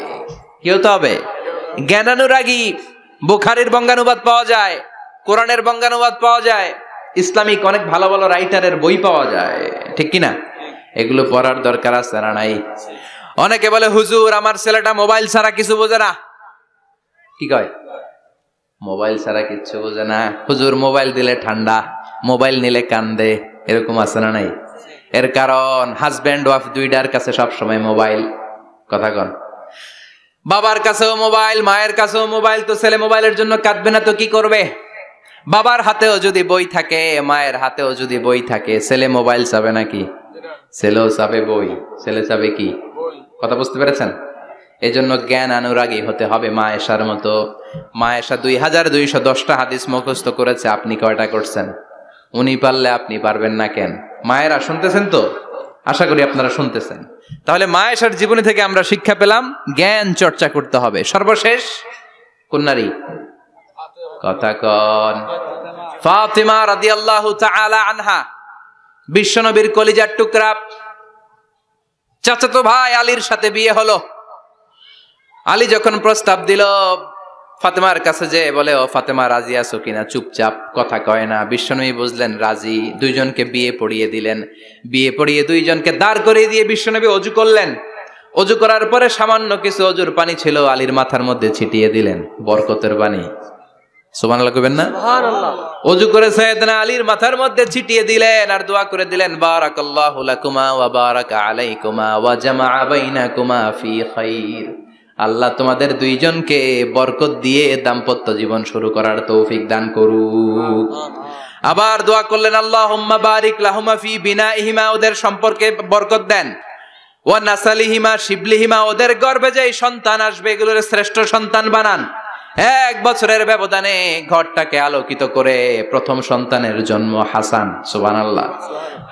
কি হতে হবে? জ্ঞানানুরাগী। বুখারীর বঙ্গানুবাদ পাওয়া যায়, কোরআনের বঙ্গানুবাদ পাওয়া যায়, ইসলামিক অনেক ভালো ভালো রাইটারের বই পাওয়া যায়, ঠিক কিনা? এগুলো পড়ার দরকার আছে না নাই? অনেকে বলে, হুজুর আমার ছেলেটা মোবাইল ছাড়া কিছু বোঝে না। কি কয়? মোবাইল ছাড়া কিচ্ছু বোঝে না। হুজুর মোবাইল দিলে ঠান্ডা, মোবাইল নিলে কান্দে, এরকম আছে না নাই? এর কারণ হাজব্যান্ড ওয়াইফ দুইটার কাছে সবসময় মোবাইল। কথা কন। বাবার কাছেও মোবাইল, মায়ের কাছেও মোবাইল, তো ছেলে মোবাইলের জন্য কাঁদবে না তো কি করবে? বাবার হাতেও যদি বই থাকে, মায়ের হাতেও যদি বই থাকে, ছেলে মোবাইল চাবে নাকি? ছেলেও চাবে বই, ছেলে চাবে কি? কথা বুঝতে পেরেছেন? এই জন্য জ্ঞান অনুরাগী হতে হবে মা আয়েশার মতো। মা আয়েশা 2210টা হাদিস মুখস্থ করেছে, আপনি কয়টা করছেন? উনি পারলে আপনি পারবেন না কেন? মায়েরা শুনতেছেন তো? আশা করি আপনারা শুনতেছেন। তাহলে মা আয়েশার জীবনী থেকে আমরা শিক্ষা পেলাম জ্ঞান চর্চা করতে হবে। সর্বশেষ কোন নারী? কথা কন। ফাতিমা রাদিয়াল্লাহু তাআলা আনহা, বিশ্বনবীর কলিজার টুকরা। চাচাতো ভাই আলীর সাথে বিয়ে হলো। আলী যখন প্রস্তাব দিল ফাতেমার কাছে, যে বলে, ও ফাতেমা রাজি আছো কিনা? চুপচাপ, কথা কয় না। বিশ্বনবী বুঝলেন রাজি, দুইজনকে বিয়ে পড়িয়ে দিলেন। বিয়ে পড়িয়ে দুইজনকে দাঁড় করিয়ে দিয়ে বিশ্বনবী অজু করলেন। অজু করার পরে সামান্য কিছু অজুর পানি ছিল, আলীর মাথার মধ্যে ছিটিয়ে দিলেন, বরকতের পানি। সুবহানাল্লাহ কইবেন না? সুবহানাল্লাহ। অজু করে সাইয়েদনা আলীর মাথার মধ্যে ছিটিয়ে দিলেন আর দোয়া করে দিলেন, বারাকাল্লাহু লাকুমা ওয়া বারাকা আলাইকুমা ওয়া জামাআ বাইনাকুমা ফি খাইর। আল্লাহ তোমাদের দুইজনকে বরকত দিয়ে দাম্পত্য জীবন শুরু করার তৌফিক দান করুক। আবার দোয়া করলেন, আল্লাহুম্মা বারিক লাহুমা ফি বিনাইহিমা, ওদের সম্পর্কে বরকত দেন। ওয়া নাসালিহিমা, শিবলিহিমা, ওদের গর্ভে যে সন্তান আসবে এগুলোর শ্রেষ্ঠ সন্তান বানান। 1 বছরের ব্যবধানে ঘরটাকে আলোকিত করে প্রথম সন্তানের জন্ম হাসান। সুবহানাল্লাহ।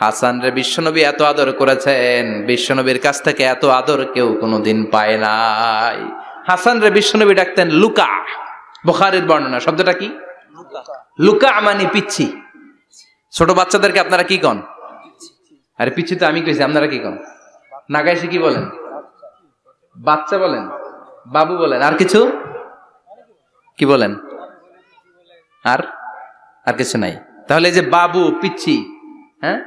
হাসান রে বিশ্বনবী এত আদর করেছেন, বিশ্বনবীর কাছ থেকে এত আদর কেউ কোনোদিন পায় নাই। হাসান রে বিশ্বনবী ডাকতেন লুকা। বুখারীর বর্ণনা, শব্দটা কি? লুকা মানে পিচ্ছি। ছোট বাচ্চাদেরকে আপনারা কি কন? আরে পিচ্ছি তো আমি কইছি, আপনারা কি কন? নাগাইছে কি বলেন? বাচ্চা বলেন, বাবু বলেন, আর কিছু কি বলেন? আর কিছু নাই। তাহলে যে বাবু, পিচ্ছি, হ্যাঁ,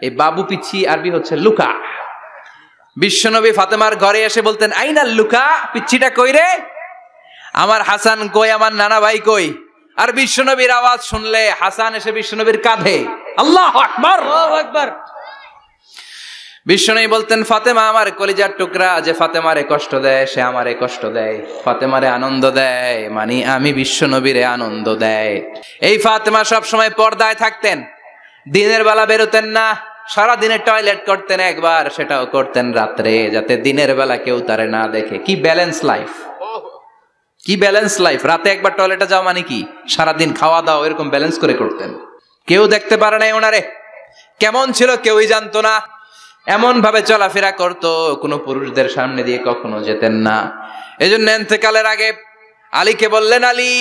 এই বাবু পিচ্ছি আরবি হচ্ছে লুকা। বিশ্বনবী ফাতেমার ঘরে এসে বলতেন, আইনা লুকা, পিচ্ছিটা কই রে? আমার হাসান কই, আমার নানা ভাই কই? আর বিশ্বনবীর আওয়াজ শুনলে হাসান এসে বিশ্বনবীর কাঁধে। আল্লাহু আকবার, আল্লাহু আকবার। বিশ্বনবী বলতেন, ফাতেমা আমার কলিজার টুকরা, যে ফাতেমারে কষ্ট দেয় সে আমারে কষ্ট দেয়, ফাতেমারে আনন্দ দেয় মানে আমি বিশ্বনবীরে আনন্দ দেয়। এই ফাতেমা সব সময় পর্দায় থাকতেন, দিনের বেলা বেরোতেন না, সারা দিনে টয়লেট করতেন একবার, সেটাও করতেন রাত্রে, যাতে দিনের বেলা কেউ তারে না দেখে। কি ব্যালেন্স লাইফ, কি ব্যালেন্স লাইফ! রাতে একবার টয়লেটে যাওয়া মানে কি সারাদিন খাওয়া দাওয়া এরকম ব্যালেন্স করে করতেন। কেউ দেখতে পারে না ওনারে, কেমন ছিল কেউই জানতো না। এমন ভাবে চলাফেরা করতো, কোনো পুরুষদের সামনে দিয়ে কখনো যেতেন না। এজন্য ইন্তেকালের আগে আলীকে বললেন, আলী,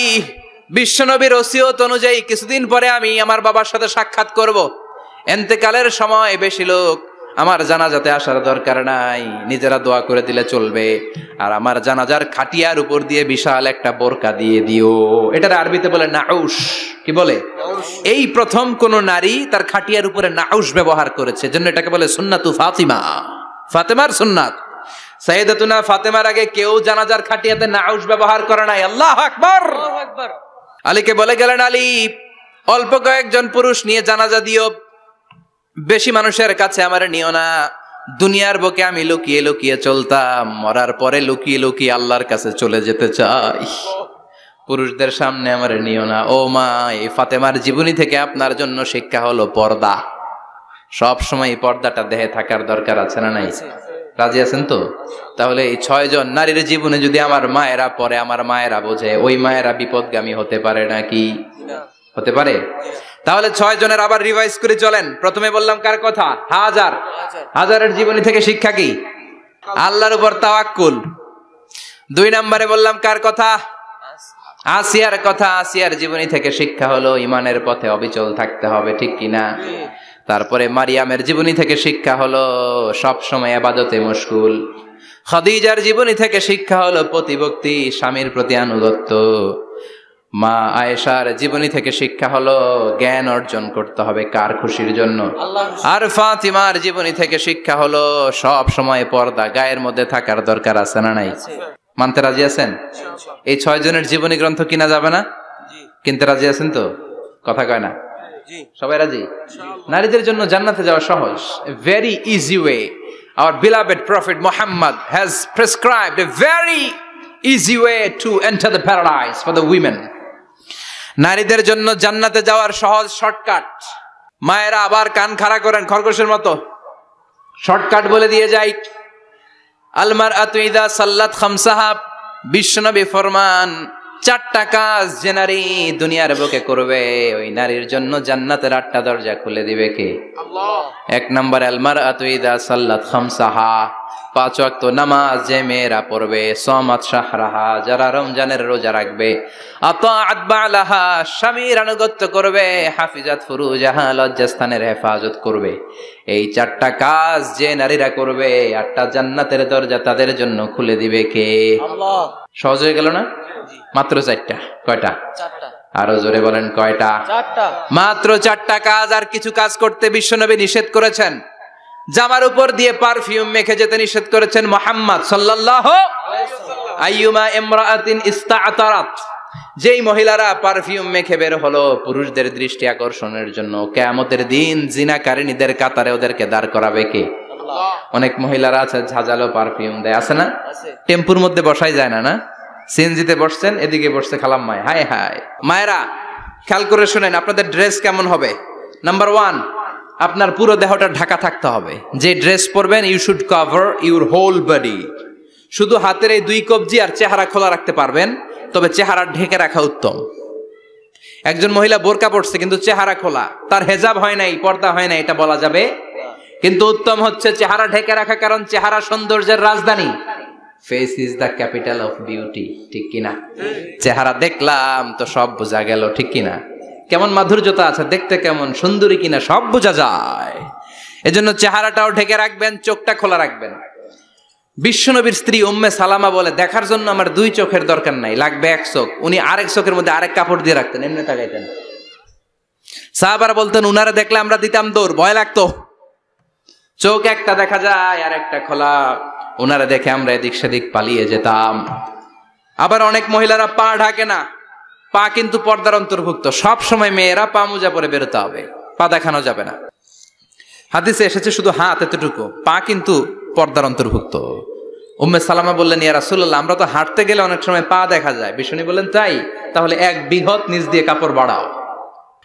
বিশ্বনবীর ওসিয়ত অনুযায়ী কিছুদিন পরে আমি আমার বাবার সাথে সাক্ষাৎ করব। ইন্তেকালের সময় বেশি লোক আমার জানাজাতে আসার দরকার নাই, নিজেরা দোয়া করে দিলে চলবে। আর আমার জানাজার খাটিয়ার উপর দিয়ে বিশাল একটা বোরকা দিয়ে দিও। এটার আরবিতে বলে নাউশ। কি বলে? এই প্রথম কোন নারী তার খাটিয়ার উপরে নাউশ ব্যবহার করেছে, জন্য এটাকে বলে সুন্নাতু ফাতিমা, ফাতেমার সুন্নাত। সাইয়েদাতুনা ফাতেমার আগে কেউ জানাজার খাটিয়াতে নাউশ ব্যবহার করে নাই। আল্লাহু আকবার, আল্লাহু আকবার। আলীকে বলে গেলেন, আলী, অল্প কয়েকজন পুরুষ নিয়ে জানাজা দিও, বেশি মানুষের কাছে আমার নিও না। দুনিয়ার বুকে আমি লুকিয়ে লুকিয়ে চলতাম, মরার পরে লুকিয়ে লুকিয়ে আল্লাহর কাছে চলে যেতে চাই, পুরুষদের সামনে আমার নিও না। ও মা, এই ফাতেমার জীবনী থেকে আপনার জন্য শিক্ষা হলো পর্দা। সব সময় এই পর্দাটা দেহে থাকার দরকার আছে না নাই? রাজি আছেন তো? তাহলে এই 6 জন নারীর জীবনে যদি আমার মায়েরা পরে, আমার মায়েরা বোঝে, ওই মায়েরা বিপদগামী হতে পারে নাকি? হতে পারে। তাহলে 6 জনের আবার রিভাইজ করে চলেন। প্রথমে বললাম কার কথা? হাজারের জীবনী থেকে শিক্ষা কি? আল্লাহর উপর তাওয়াক্কুল। 2 নম্বরে বললাম কার কথা? আসিয়ার কথা। আসিয়ার জীবনী থেকে শিক্ষা হলো ইমানের পথে অবিচল থাকতে হবে, ঠিক কিনা? তারপরে মারিয়ামের জীবনী থেকে শিক্ষা হলো সব সময় ইবাদতে মশগুল। খাদিজার জীবনী থেকে শিক্ষা হলো প্রতিভক্তি, স্বামীর প্রতি আনুগত্য। মা আয়েশার জীবনী থেকে শিক্ষা হলো জ্ঞান অর্জন করতে হবে কার খুশির জন্য। আর ফাতিমার জীবনী থেকে শিক্ষা হলো সব সময় পর্দা গায়ের মধ্যে থাকার দরকার আছে না নাই? মানতে রাজি আছেন? এই 6 জনের জীবনী গ্রন্থ কিনা যাবে না? কিনতে রাজি আছেন তো? কথা কয় না? সবাই রাজি? নারীদের জন্য জান্নাতে যাওয়া সহজ, very easy way. Our beloved Prophet Muhammad has prescribed a very easy way to enter the paradise for the women. নারীদের জন্য জান্নাতে যাওয়ার সহজ শর্টকাট। মায়েরা আবার কান খাড়া করেন খরগোশের মতো, শর্টকাট বলে দিয়ে যাই। আল মারআতু ইযা সাল্লাত খামসাহা, বিশ্বনবী ফরমান, 4টা কাজ যে নারী দুনিয়ার বুকে করবে ওই নারীর জন্য জান্নাতের 8টা দরজা খুলে দিবে কে? আল্লাহ। 1 নম্বর, আল মারআতু ইযা সাল্লাত খামসাহা, 5 ওয়াক্ত নামাজ যে মেয়েরা পড়বে, সামাত শাহরাহা, যারা রমজানের রোজা রাখবে, আতাআত বালাহা, স্বামীর আনুগত্য করবে, হাফিজাত ফুরুজাহা, লজ্জাস্থানের হেফাজত করবে। এই 4টা কাজ যে নারীরা করবে 8টা জান্নাতের দরজা তাদের জন্য খুলে দিবে কে? আল্লাহ। সহজ হয়ে গেল না? মাত্র 4টা। কয়টা? 4টা। আরো জোরে বলেন কয়টা? 4টা। মাত্র 4টা কাজ। আর কিছু কাজ করতে বিশ্বনবী নিষেধ করেছেন। জামার উপর দিয়ে পারফিউম মেখে যেতে নিষেধ করেছেন মুহাম্মদ সাল্লাল্লাহু আলাইহি ওয়াসাল্লাম। আইয়ুমা ইমরাআতিন ইস্তা'তারাত, যেই মহিলারা পারফিউম মেখে বের হলো পুরুষদের দৃষ্টি আকর্ষণের জন্য, কিয়ামতের দিন জিনাকারিনীদের কাতারে ওদেরকে দাঁড় করাবে কে? আল্লাহ। অনেক মহিলারা আছে ঝাঁঝালো পারফিউম দেয়, আছে না? টেম্পুর মধ্যে বসাই যায় না, না? সিএনজিতে বসছেন, এদিকে বসছে খালাম্মায়, হায় হায়। মায়েরা খেয়াল করে শুনেন, আপনাদের ড্রেস কেমন হবে? নাম্বার 1, আপনার পুরো দেহটা ঢাকা থাকতে হবে। যে ড্রেস পরবেন you should cover your whole body. শুধু হাতের এই 2 কবজি আর চেহারা খোলা রাখতে পারবেন, তবে চেহারা ঢেকে রাখা উত্তম। একজন মহিলা বোরকা পরছে কিন্তু চেহারা খোলা, তার হেজাব হয় নাই, পর্দা হয় নাই, এটা বলা যাবে? কিন্তু উত্তম হচ্ছে চেহারা ঢেকে রাখা, কারণ চেহারা সৌন্দর্যের রাজধানী। Face is the capital of beauty, ঠিক কিনা? চেহারা দেখলাম তো সব বোঝা গেল, ঠিক কিনা? কেমন মাধুর্যতা আছে, দেখতে কেমন সুন্দরী কিনা সব বোঝা যায়। এজন্য চেহারাটাও ঢেকে রাখবেন, চোখটা খোলা রাখবেন। বিশ্বনবীর স্ত্রী উম্মে সালামা বলে, দেখার জন্য আমার 2 চোখের দরকার নাই, লাগবে 1 চোখ। উনি আরেক চোখের মধ্যে আরেক কাপড় দিয়ে রাখতেন, এমনি তাকাইতেন। সাহাবারা বলতেন উনারা দেখলে আমরা দিতাম দৌড়, ভয় লাগতো। চোখ একটা দেখা যায় আর একটা খোলা, ওনারা দেখে আমরা এদিক সেদিক পালিয়ে যেতাম। আবার অনেক মহিলারা পা ঢাকে না, পা কিন্তু পর্দার অন্তর্ভুক্ত। সব সময় মেয়েরা পা মোজা পরে বেরোতে হবে, পা দেখানো যাবে না। হাদিসে এসেছে শুধু হাত এতটুকু, পা কিন্তু পর্দার অন্তর্ভুক্ত। উম্মে সালামা বললেন, ইয়া রাসূলুল্লাহ, আমরা তো হাঁটতে গেলে অনেক সময় পা দেখা যায়। বিষ্ণু বললেন, তাই? তাহলে 1 বিঘত নিচ দিয়ে কাপড় বাড়াও।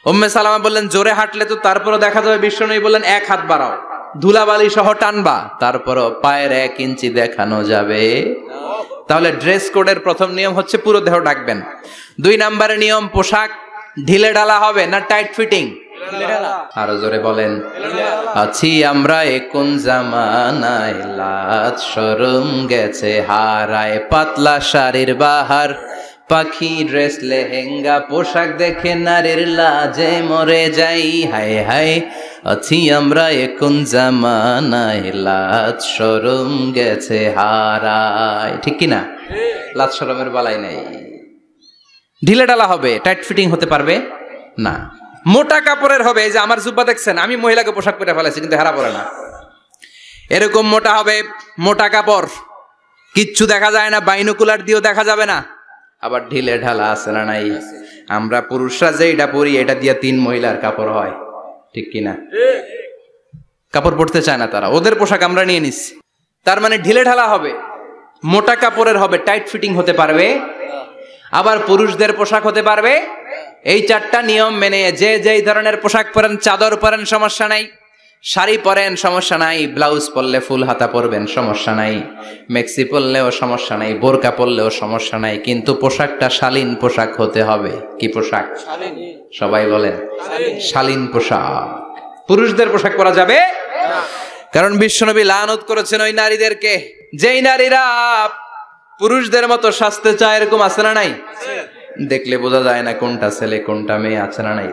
উম্মে সালামা বললেন, জোরে হাঁটলে তো তারপরও দেখা যাবে। বিষ্ণু বললেন, 1 হাত বাড়াও, ধুলাবালি সহ টানবা, তারপরও পায়ের 1 ইঞ্চি দেখানো যাবে। তাহলে ড্রেস কোডের প্রথম নিয়ম হচ্ছে পুরো দেহ ঢাকবেন। 2 নম্বরের নিয়ম, পোশাক ঢিলে ঢালা হবে না টাইট ফিটিং? আরো জোরে বলেন। আছি আমরা কোন জামানায়, লাজ শরম গেছে হারায়, পাতলা শাড়ির বাহার, পাখি ড্রেস লেহেঙ্গা, পোশাক দেখে নারীর লাজে মরে যাই, হায় হায়। আছি আমরা কোন জামানায়, লাজ শরম গেছে হারায়, ঠিক কিনা? লাজ শরমের বালাই নাই। ঢিলে ঢালা হবে, টাইট ফিটিং হতে পারবে না। মোটা কাপড়ের হবে, এই যে আমার জুব্বা দেখছেন, আমি মহিলাকে পোশাক পরে ফেলেছি কিন্তু হেরা পরে না, এরকম মোটা হবে। মোটা কাপড়, কিচ্ছু দেখা যায় না, বাইনোকুলার দিয়েও দেখা যাবে না। আবার ঢিলে ঢালা আছে না নাই? আমরা পুরুষরা যে এটা পরি, এটা দিয়ে 3 মহিলার কাপড় হয়, ঠিক কিনা? কাপড় পরতে চায় না তারা, ওদের পোশাক আমরা নিয়ে নিচ্ছি। তার মানে ঢিলে ঢালা হবে, মোটা কাপড়ের হবে, টাইট ফিটিং হতে পারবে। আবার পুরুষদের পোশাক হতে পারবে। এই 4টা নিয়ম মেনে যে যেই ধরনের পোশাক পরেন, চাদর পরেন সমস্যা নাই, শাড়ি পরেন সমস্যা নাই, ব্লাউজ পরলে ফুল হাতা পরবেন সমস্যা নাই, মেক্সি পরলেও সমস্যা নাই, বোরকা পরলেও সমস্যা নাই, কিন্তু পোশাকটা শালীন পোশাক হতে হবে। কি পোশাক? সবাই বলেন, শালীন পোশাক। পুরুষদের পোশাক পরা যাবে না, কারণ বিশ্বনবী লানত করেছেন ওই নারীদেরকে যেই নারীরা পুরুষদের মতো সাজতে চায়। এরকম আছে না নাই? দেখলে বোঝা যায় না কোনটা ছেলে কোনটা মেয়ে, আছে না নাই?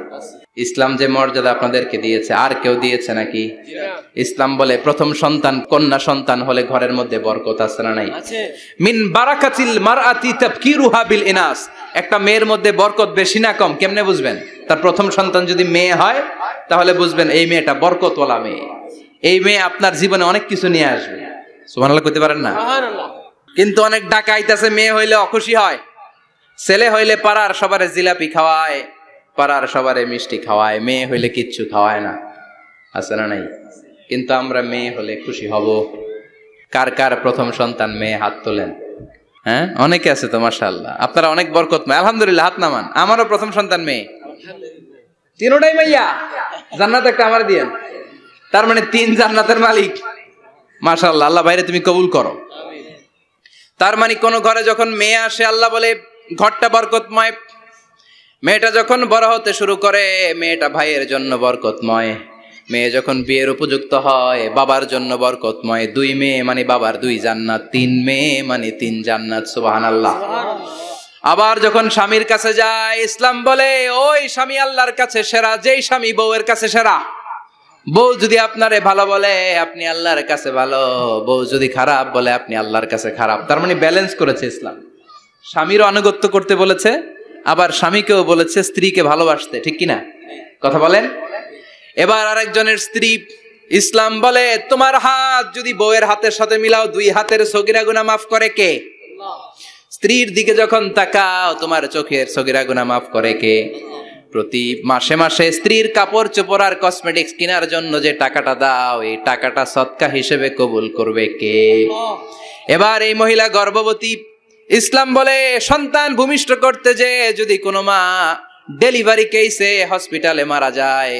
ইসলাম যে মর্যাদা আপনাদেরকে দিয়েছে আর কেউ দিয়েছে নাকি? ইসলাম বলে প্রথম সন্তান কন্যা সন্তান হলে ঘরের মধ্যে বরকত, আছে না নাই? মিন বারাকাতিল মারআতি তাবকিরুহা বিল ইনাস। একটা মেয়ের মধ্যে বরকত বেশি না কম কেমনে বুঝবেন? তার প্রথম সন্তান যদি মেয়ে হয় তাহলে বুঝবেন এই মেয়েটা বরকতওয়ালা মেয়ে, এই মেয়ে আপনার জীবনে অনেক কিছু নিয়ে আসবে। সুবহানাল্লাহ কইতে পারেন না? কিন্তু অনেক ডাকাইত আছে, মেয়ে হইলে অখুশি হয়, ছেলে হইলে পাড়ার সবারে জিলাপি খাওয়ায়, পাড়ার সবারে মিষ্টি খাওয়ায়, মেয়ে হইলে কিচ্ছু খাওয়ায় না, আছে না নাই? কিন্তু আমরা মেয়ে হলে খুশি হব। কার কার প্রথম সন্তান মেয়ে? হাত তোলেন। হ্যাঁ, অনেকে আছে তো মাশাআল্লাহ, আপনারা অনেক বরকতময়। আলহামদুলিল্লাহ, হাত নামান। আমারও প্রথম সন্তান মেয়ে, তিনটাই মাইয়া। জান্নাত একটা আমার দিয়েন, তার মানে 3 জান্নাতের মালিক। মাশাআল্লাহ, আল্লাহ বাইরে তুমি কবুল করো। তার মানে কোন ঘরে যখন মেয়ে আসে, আল্লাহ বলে ঘরটা বরকতময়। মেয়েটা যখন বড় হতে শুরু করে, মেয়েটা ভাইয়ের জন্য বরকতময়। মেয়ে যখন বিয়ের উপযুক্ত হয়, বাবার জন্য বরকতময়। 2 মেয়ে মানে বাবার 2 জান্নাত, 3 মেয়ে মানে 3 জান্নাত। সুবহানাল্লাহ। আবার যখন স্বামীর কাছে যায়, ইসলাম বলে ওই স্বামী আল্লাহর কাছে সেরা, যেই স্বামী বউয়ের কাছে সেরা। বউ যদি আপনারে ভালো বলে, আপনি আল্লাহর কাছে ভালো। বউ যদি খারাপ বলে, আপনি আল্লাহর কাছে খারাপ। তার মানে ব্যালেন্স করেছে ইসলাম। স্বামীরও আনুগত্য করতে বলেছে, আবার স্বামীকেও বলেছে স্ত্রীকে ভালোবাসতে। ঠিক কিনা কথা বলেন? এবার আরেকজনের স্ত্রী, ইসলাম বলে তোমার হাত যদি বউয়ের হাতের সাথে মিলাও, 2 হাতের সগীরা গুনাহ মাফ করে কে? স্ত্রীর দিকে যখন তাকাও, তোমার চোখের সগীরা গুনাহ মাফ করে কে? প্রতি মাসে মাসে স্ত্রীর কাপড় চোপড় আর কসমেটিক্স কেনার জন্য যে টাকাটা দাও, এই টাকাটা সদকা হিসেবে কবুল করবে কে? এবার এই মহিলা গর্ভবতী, ইসলাম বলে সন্তান ভূমিষ্ঠ করতে যে যদি কোনো মা ডেলিভারি কেসে হসপিটালে মারা যায়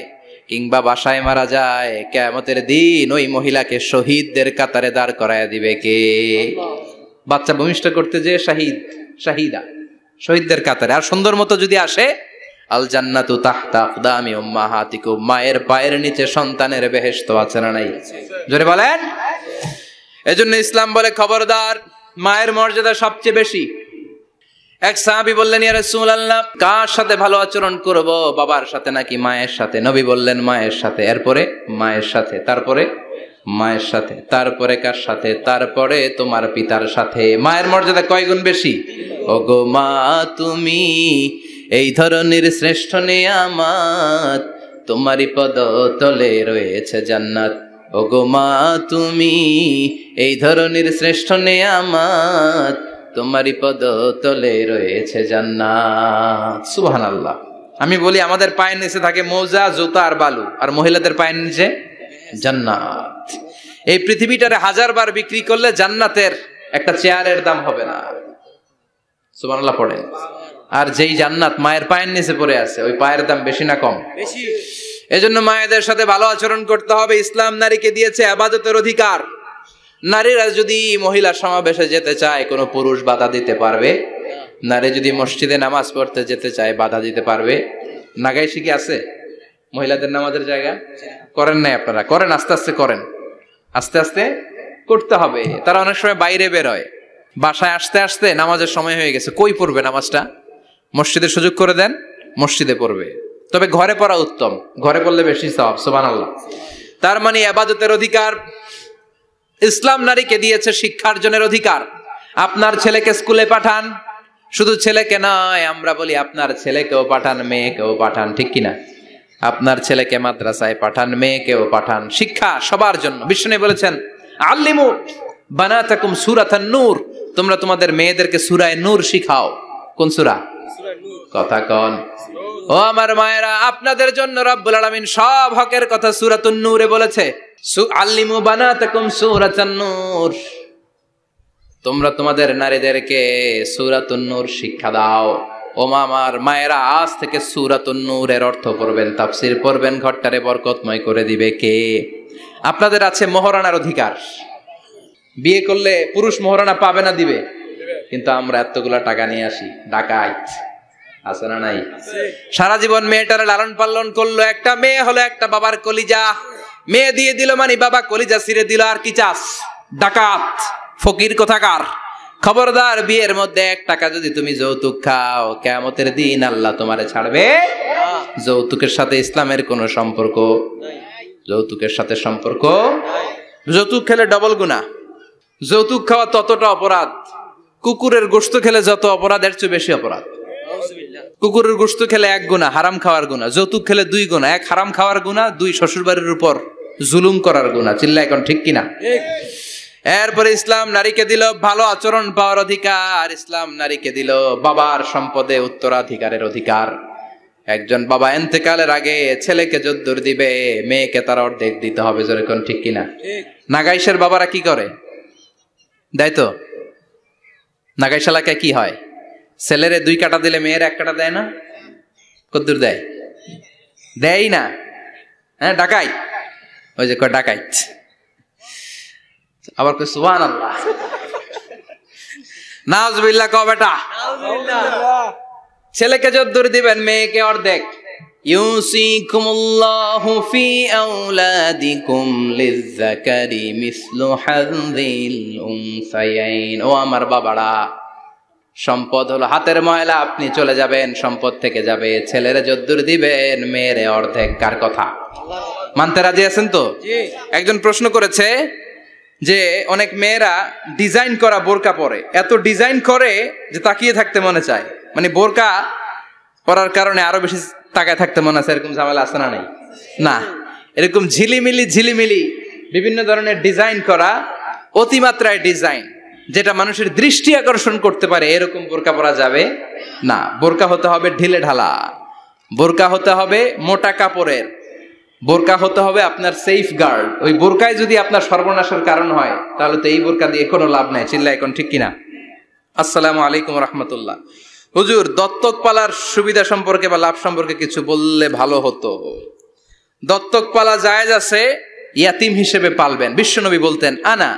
কিংবা বাসায় মারা যায়, কিয়ামতের দিন ওই মহিলাকে শহীদদের কাতারে দাঁড় করায় দিবে কে? বাচ্চা ভূমিষ্ঠ করতে যে শাহিদা, শহীদদের কাতারে। আর সুন্দর মতো যদি আসে, আল জান্নাতু তাহতা আকদামি উম্মাহাতিকুম, মায়ের পায়ের নিচে সন্তানের বেহেশত আছে না নাই? জোরে বলেন। এজন্য ইসলাম বলে খবরদার, মায়ের মর্যাদা সবচেয়ে বেশি। এক সাহাবী বললেন, ইয়া রাসূলুল্লাহ, কার সাথে ভালো আচরণ করব? বাবার সাথে নাকি মায়ের সাথে? নবী বললেন মায়ের সাথে, এরপরে মায়ের সাথে, তারপরে মায়ের সাথে, তারপরে কার সাথে? তারপরে তোমার পিতার সাথে। মায়ের মর্যাদা কয় গুণ বেশি? ওগো মা তুমি এই ধরনের শ্রেষ্ঠ নিয়ামত, তোমারই পদ তলে রয়েছে জান্নাত। ওগো মা তুমি এই ধরনের শ্রেষ্ঠ নিয়ামত, তোমারই পদ তলে রয়েছে জান্নাত। সুবহানাল্লাহ। আমি বলি আমাদের পায়ের নিচে থাকে মৌজা, জুতা আর বালু, আর মহিলাদের পায়ের নিচে জান্নাত। এই পৃথিবীটারে 1000 বার বিক্রি করলে জান্নাতের একটা চেয়ারের দাম হবে না। সুবহানাল্লাহ পড়েন। আর যেই জান্নাত মায়ের পায়ের নিচে পড়ে আছে, ওই পায়ের দাম বেশি না কম? বেশি। এজন্য মায়েদের সাথে ভালো আচরণ করতে হবে। ইসলাম নারীকে দিয়েছে ইবাদতের অধিকার। নারীরা যদি মহিলা সমাবেশে যেতে চায়, কোনো পুরুষ বাধা দিতে পারবে? নারী যদি মসজিদে নামাজ পড়তে যেতে চায়, বাধা দিতে পারবে? নাগাই শিখে আছে মহিলাদের নামাজের জায়গা? করেন নাই আপনারা? করেন, আস্তে আস্তে করেন, আস্তে আস্তে করতে হবে। তারা অনেক সময় বাইরে বেরোয়, বাসায় আসতে আসতে নামাজের সময় হয়ে গেছে, কই পড়বে নামাজটা? মসজিদে সুযোগ করে দেন, মসজিদে পড়বে। তবে ঘরে পড়া উত্তম, ঘরে পড়লে বেশি সওয়াব। সুবহানাল্লাহ। তার মানে ইবাদতের অধিকার ইসলাম নারীকে দিয়েছে, শিক্ষার্জনের অধিকার। আপনার ছেলেকে স্কুলে পাঠান, শুধু ছেলেকে নয়, আমরা বলি আপনার ছেলেকেও পাঠান, মেয়েকেও পাঠান। ঠিক কিনা? আপনার ছেলেকে মাদ্রাসায় পাঠান, মেয়েকেও পাঠান। শিক্ষা সবার জন্য। বিষ্ণু বলেছেন, আল্লিমু বানাতাকুম সূরাতান নূর, তোমরা তোমাদের মেয়েদেরকে সূরা নূর শিখাও। কোন সূরা? কথা কন। ও আমার মায়েরা, আপনাদের জন্য রব্বুল আলামিন সব হকের কথা সূরাতুন নূরে বলেছে। আল্লিমু বানাতাকুম সূরাতান নূর, তোমরা তোমাদের নারীদেরকে সূরাতুন নূর শিক্ষা দাও। ও আমার মায়েরা, আজ থেকে সূরাতুন নূরের অর্থ পড়বেন, তাফসীর পড়বেন, ঘরটারে বরকতময় করে দিবে কে? আপনাদের আছে মোহরানার অধিকার। বিয়ে করলে পুরুষ মোহরানা পাবে না, দিবে। কিন্তু আমরা এতগুলা টাকা নিয়ে আসি, ডাকাইত আছে না নাই? সারা জীবন মেয়েটারে লালন পালন করলো, একটা মেয়ে হলো একটা বাবার কলিজা। মেয়ে দিয়ে দিল মানে বাবা কলিজা ছিঁড়ে দিল, আর কি চাস? ডাকাত, ফকির কোথাকার। খবরদার, বিয়ের মধ্যে 1 টাকা যদি তুমি যৌতুক খাও, কিয়ামতের দিন আল্লাহ তোমারে ছাড়বে। যৌতুকের সাথে ইসলামের কোনো সম্পর্ক? যৌতুকের সাথে সম্পর্ক? যৌতুক খেলে ডবল গুনাহ। যৌতুক খাওয়া ততটা অপরাধ, কুকুরের গোশত খেলে যত অপরাধ, এর চেয়ে বেশি অপরাধ। কুকুরের গোশত খেলে 1 গুনাহ, হারাম খাওয়ার গুনাহ। যৌতুক খেলে 2 গুনাহ, 1 হারাম খাওয়ার গুনাহ, 2 শ্বশুরবাড়ির উপর জুলুম করার গুনাহ। চিল্লা এখন ঠিক কিনা? এরপরে ইসলাম নারীকে দিল ভালো আচরণ পাওয়ার অধিকার। ইসলাম নারীকে দিল বাবার সম্পদে উত্তরাধিকারের অধিকার। একজন বাবা ইন্তেকালের আগে ছেলেকে যদ্দুর দিবে, মেয়েকে তার অর্ধেক দিতে হবে। যেরকম ঠিক কিনা? নাগাইশের বাবারা কি করে? দেয় তো? নাগাইশ এলাকায় কি হয়, ছেলেরে 2 কাটা দিলে মেয়ের 1 কাটা দেয় না? কদ্দুর দেয়? দেয় না। হ্যাঁ, ডাকাইত, ওই যে কয় ডাকাইত। আবার কই সুবহানাল্লাহ, নাউজুবিল্লাহ কও বেটা। ছেলেকে যদ্দুর দিবেন, মেয়েকে অর্ধেক। ইউসিকুমুল্লাহু ফি আওলাদিকুম লিযযাকারি মিসলু হাযযিল উনসায়াইন। ও আমার বাবারা, সম্পদ হলো হাতের ময়লা, আপনি চলে যাবেন, সম্পদ থেকে যাবে। ছেলেরে যদ্দুর দিবেন, মেয়েরে অর্ধেক। কার কথা? মানতে রাজি আছেন তো? একজন প্রশ্ন করেছে যে অনেক মেয়েরা ডিজাইন করা বোরকা পরে, এত ডিজাইন করে যে তাকিয়ে থাকতে মনে চায়, মানে বোরকা পরার কারণে আরো বেশি তাকায় থাকতে মনে আছে, এরকম ঝামেলা আছে না? নাই না, এরকম ঝিলিমিলি বিভিন্ন ধরনের ডিজাইন করা, অতিমাত্রায় ডিজাইন, যেটা মানুষের দৃষ্টি আকর্ষণ করতে পারে, এরকম বোরকা পরা যাবে না। বোরকা হতে হবে ঢিলে ঢালা, বোরকা হতে হবে মোটা কাপড়ের, বোরকা হতে হবে আপনার সেফ গার্ড। ওই বোরকায় যদি আপনার সর্বনাশের কারণ হয়, তাহলে তো এই বোরকা দিয়ে কোনো লাভ নাই। চিল্লা এখন ঠিক কিনা? আসসালামু আলাইকুম রাহমাতুল্লাহ। হুজুর, দত্তক পালার সুবিধা সম্পর্কে বা লাভ সম্পর্কে কিছু বললে ভালো হতো। দত্তক পালা জায়েজ আছে, ইয়াতিম হিসেবে পালবেন। বিশ্বনবী বলতেন, আনা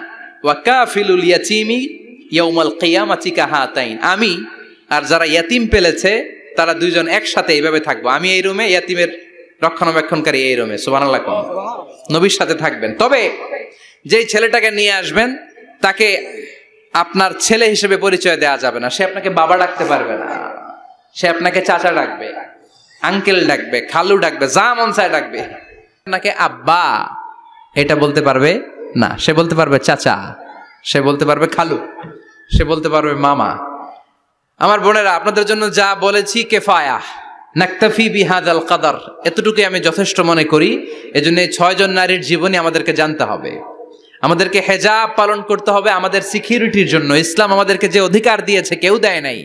ওয়া কাফিলুল ইয়াতীমি ইয়াউমাল কিয়ামাতি কাহাতাইন। আমি আর যারা ইয়াতিম পেলেছে তারা দুইজন একসাথে এইভাবে থাকবো। আমি এই রুমে, ইয়াতিমের রক্ষণাবেক্ষণকারী এই রুমে। সুবহানাল্লাহ। নবীর সাথে থাকবেন। তবে যেই ছেলেটাকে নিয়ে আসবেন, তাকে আপনার ছেলে হিসেবে পরিচয় দেওয়া যাবে না। সে আপনাকে বাবা ডাকতে পারবে না, সে আপনাকে চাচা ডাকবে, আঙ্কেল ডাকবে, খালু ডাকবে, যা মন চায় ডাকবে। আপনাকে আব্বা এটা বলতে পারবে না। সে বলতে পারবে চাচা, সে বলতে পারবে খালু, সে বলতে পারবে মামা। আমার বোনেরা, আপনাদের জন্য যা বলেছি কেফায়া, নাকতাফি বিহাদাল কাদার, এতটুকুই আমি যথেষ্ট মনে করি। এজন্য 6 জন নারীর জীবনী আমাদেরকে জানতে হবে, আমাদেরকে হেজাব পালন করতে হবে আমাদের সিকিউরিটির জন্য। ইসলাম আমাদেরকে যে অধিকার দিয়েছে কেউ দেয় নাই।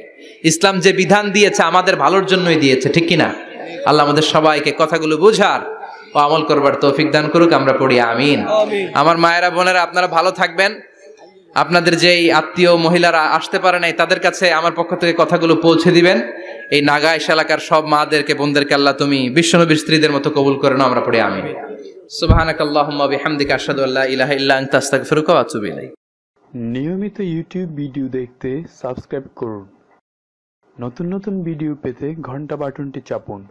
ইসলাম যে বিধান দিয়েছে আমাদের ভালোর জন্যই দিয়েছে, ঠিক কিনা? আল্লাহ আমাদের সবাইকে কথাগুলো বুঝার ও আমল করবার তৌফিক দান করুক। আমরা পড়ি আমিন। আমার মায়েরা বোনেরা, আপনারা ভালো থাকবেন। আপনাদের যেই আত্মীয় মহিলারা আসতে পারে নাই, তাদের কাছে আমার পক্ষ থেকে কথাগুলো পৌঁছে দিবেন। এই নাগাইশ এলাকার সব মাদেরকে, বোনদেরকে আল্লাহ তুমি বিশ্বনবীর স্ত্রীদের মতো কবুল করে নাও। আমরা পড়ি আমিন। সুবহানাকাল্লাহুম্মা বিহামদিকা আশহাদু আল্লা ইলাহা ইল্লা আনতা আস্তাগফিরুকা ওয়া আতুবু ইলাইক। নিয়মিত ইউটিউব ভিডিও দেখতে সাবস্ক্রাইব করুন। নতুন নতুন ভিডিও পেতে ঘন্টা বাটনটি চাপুন।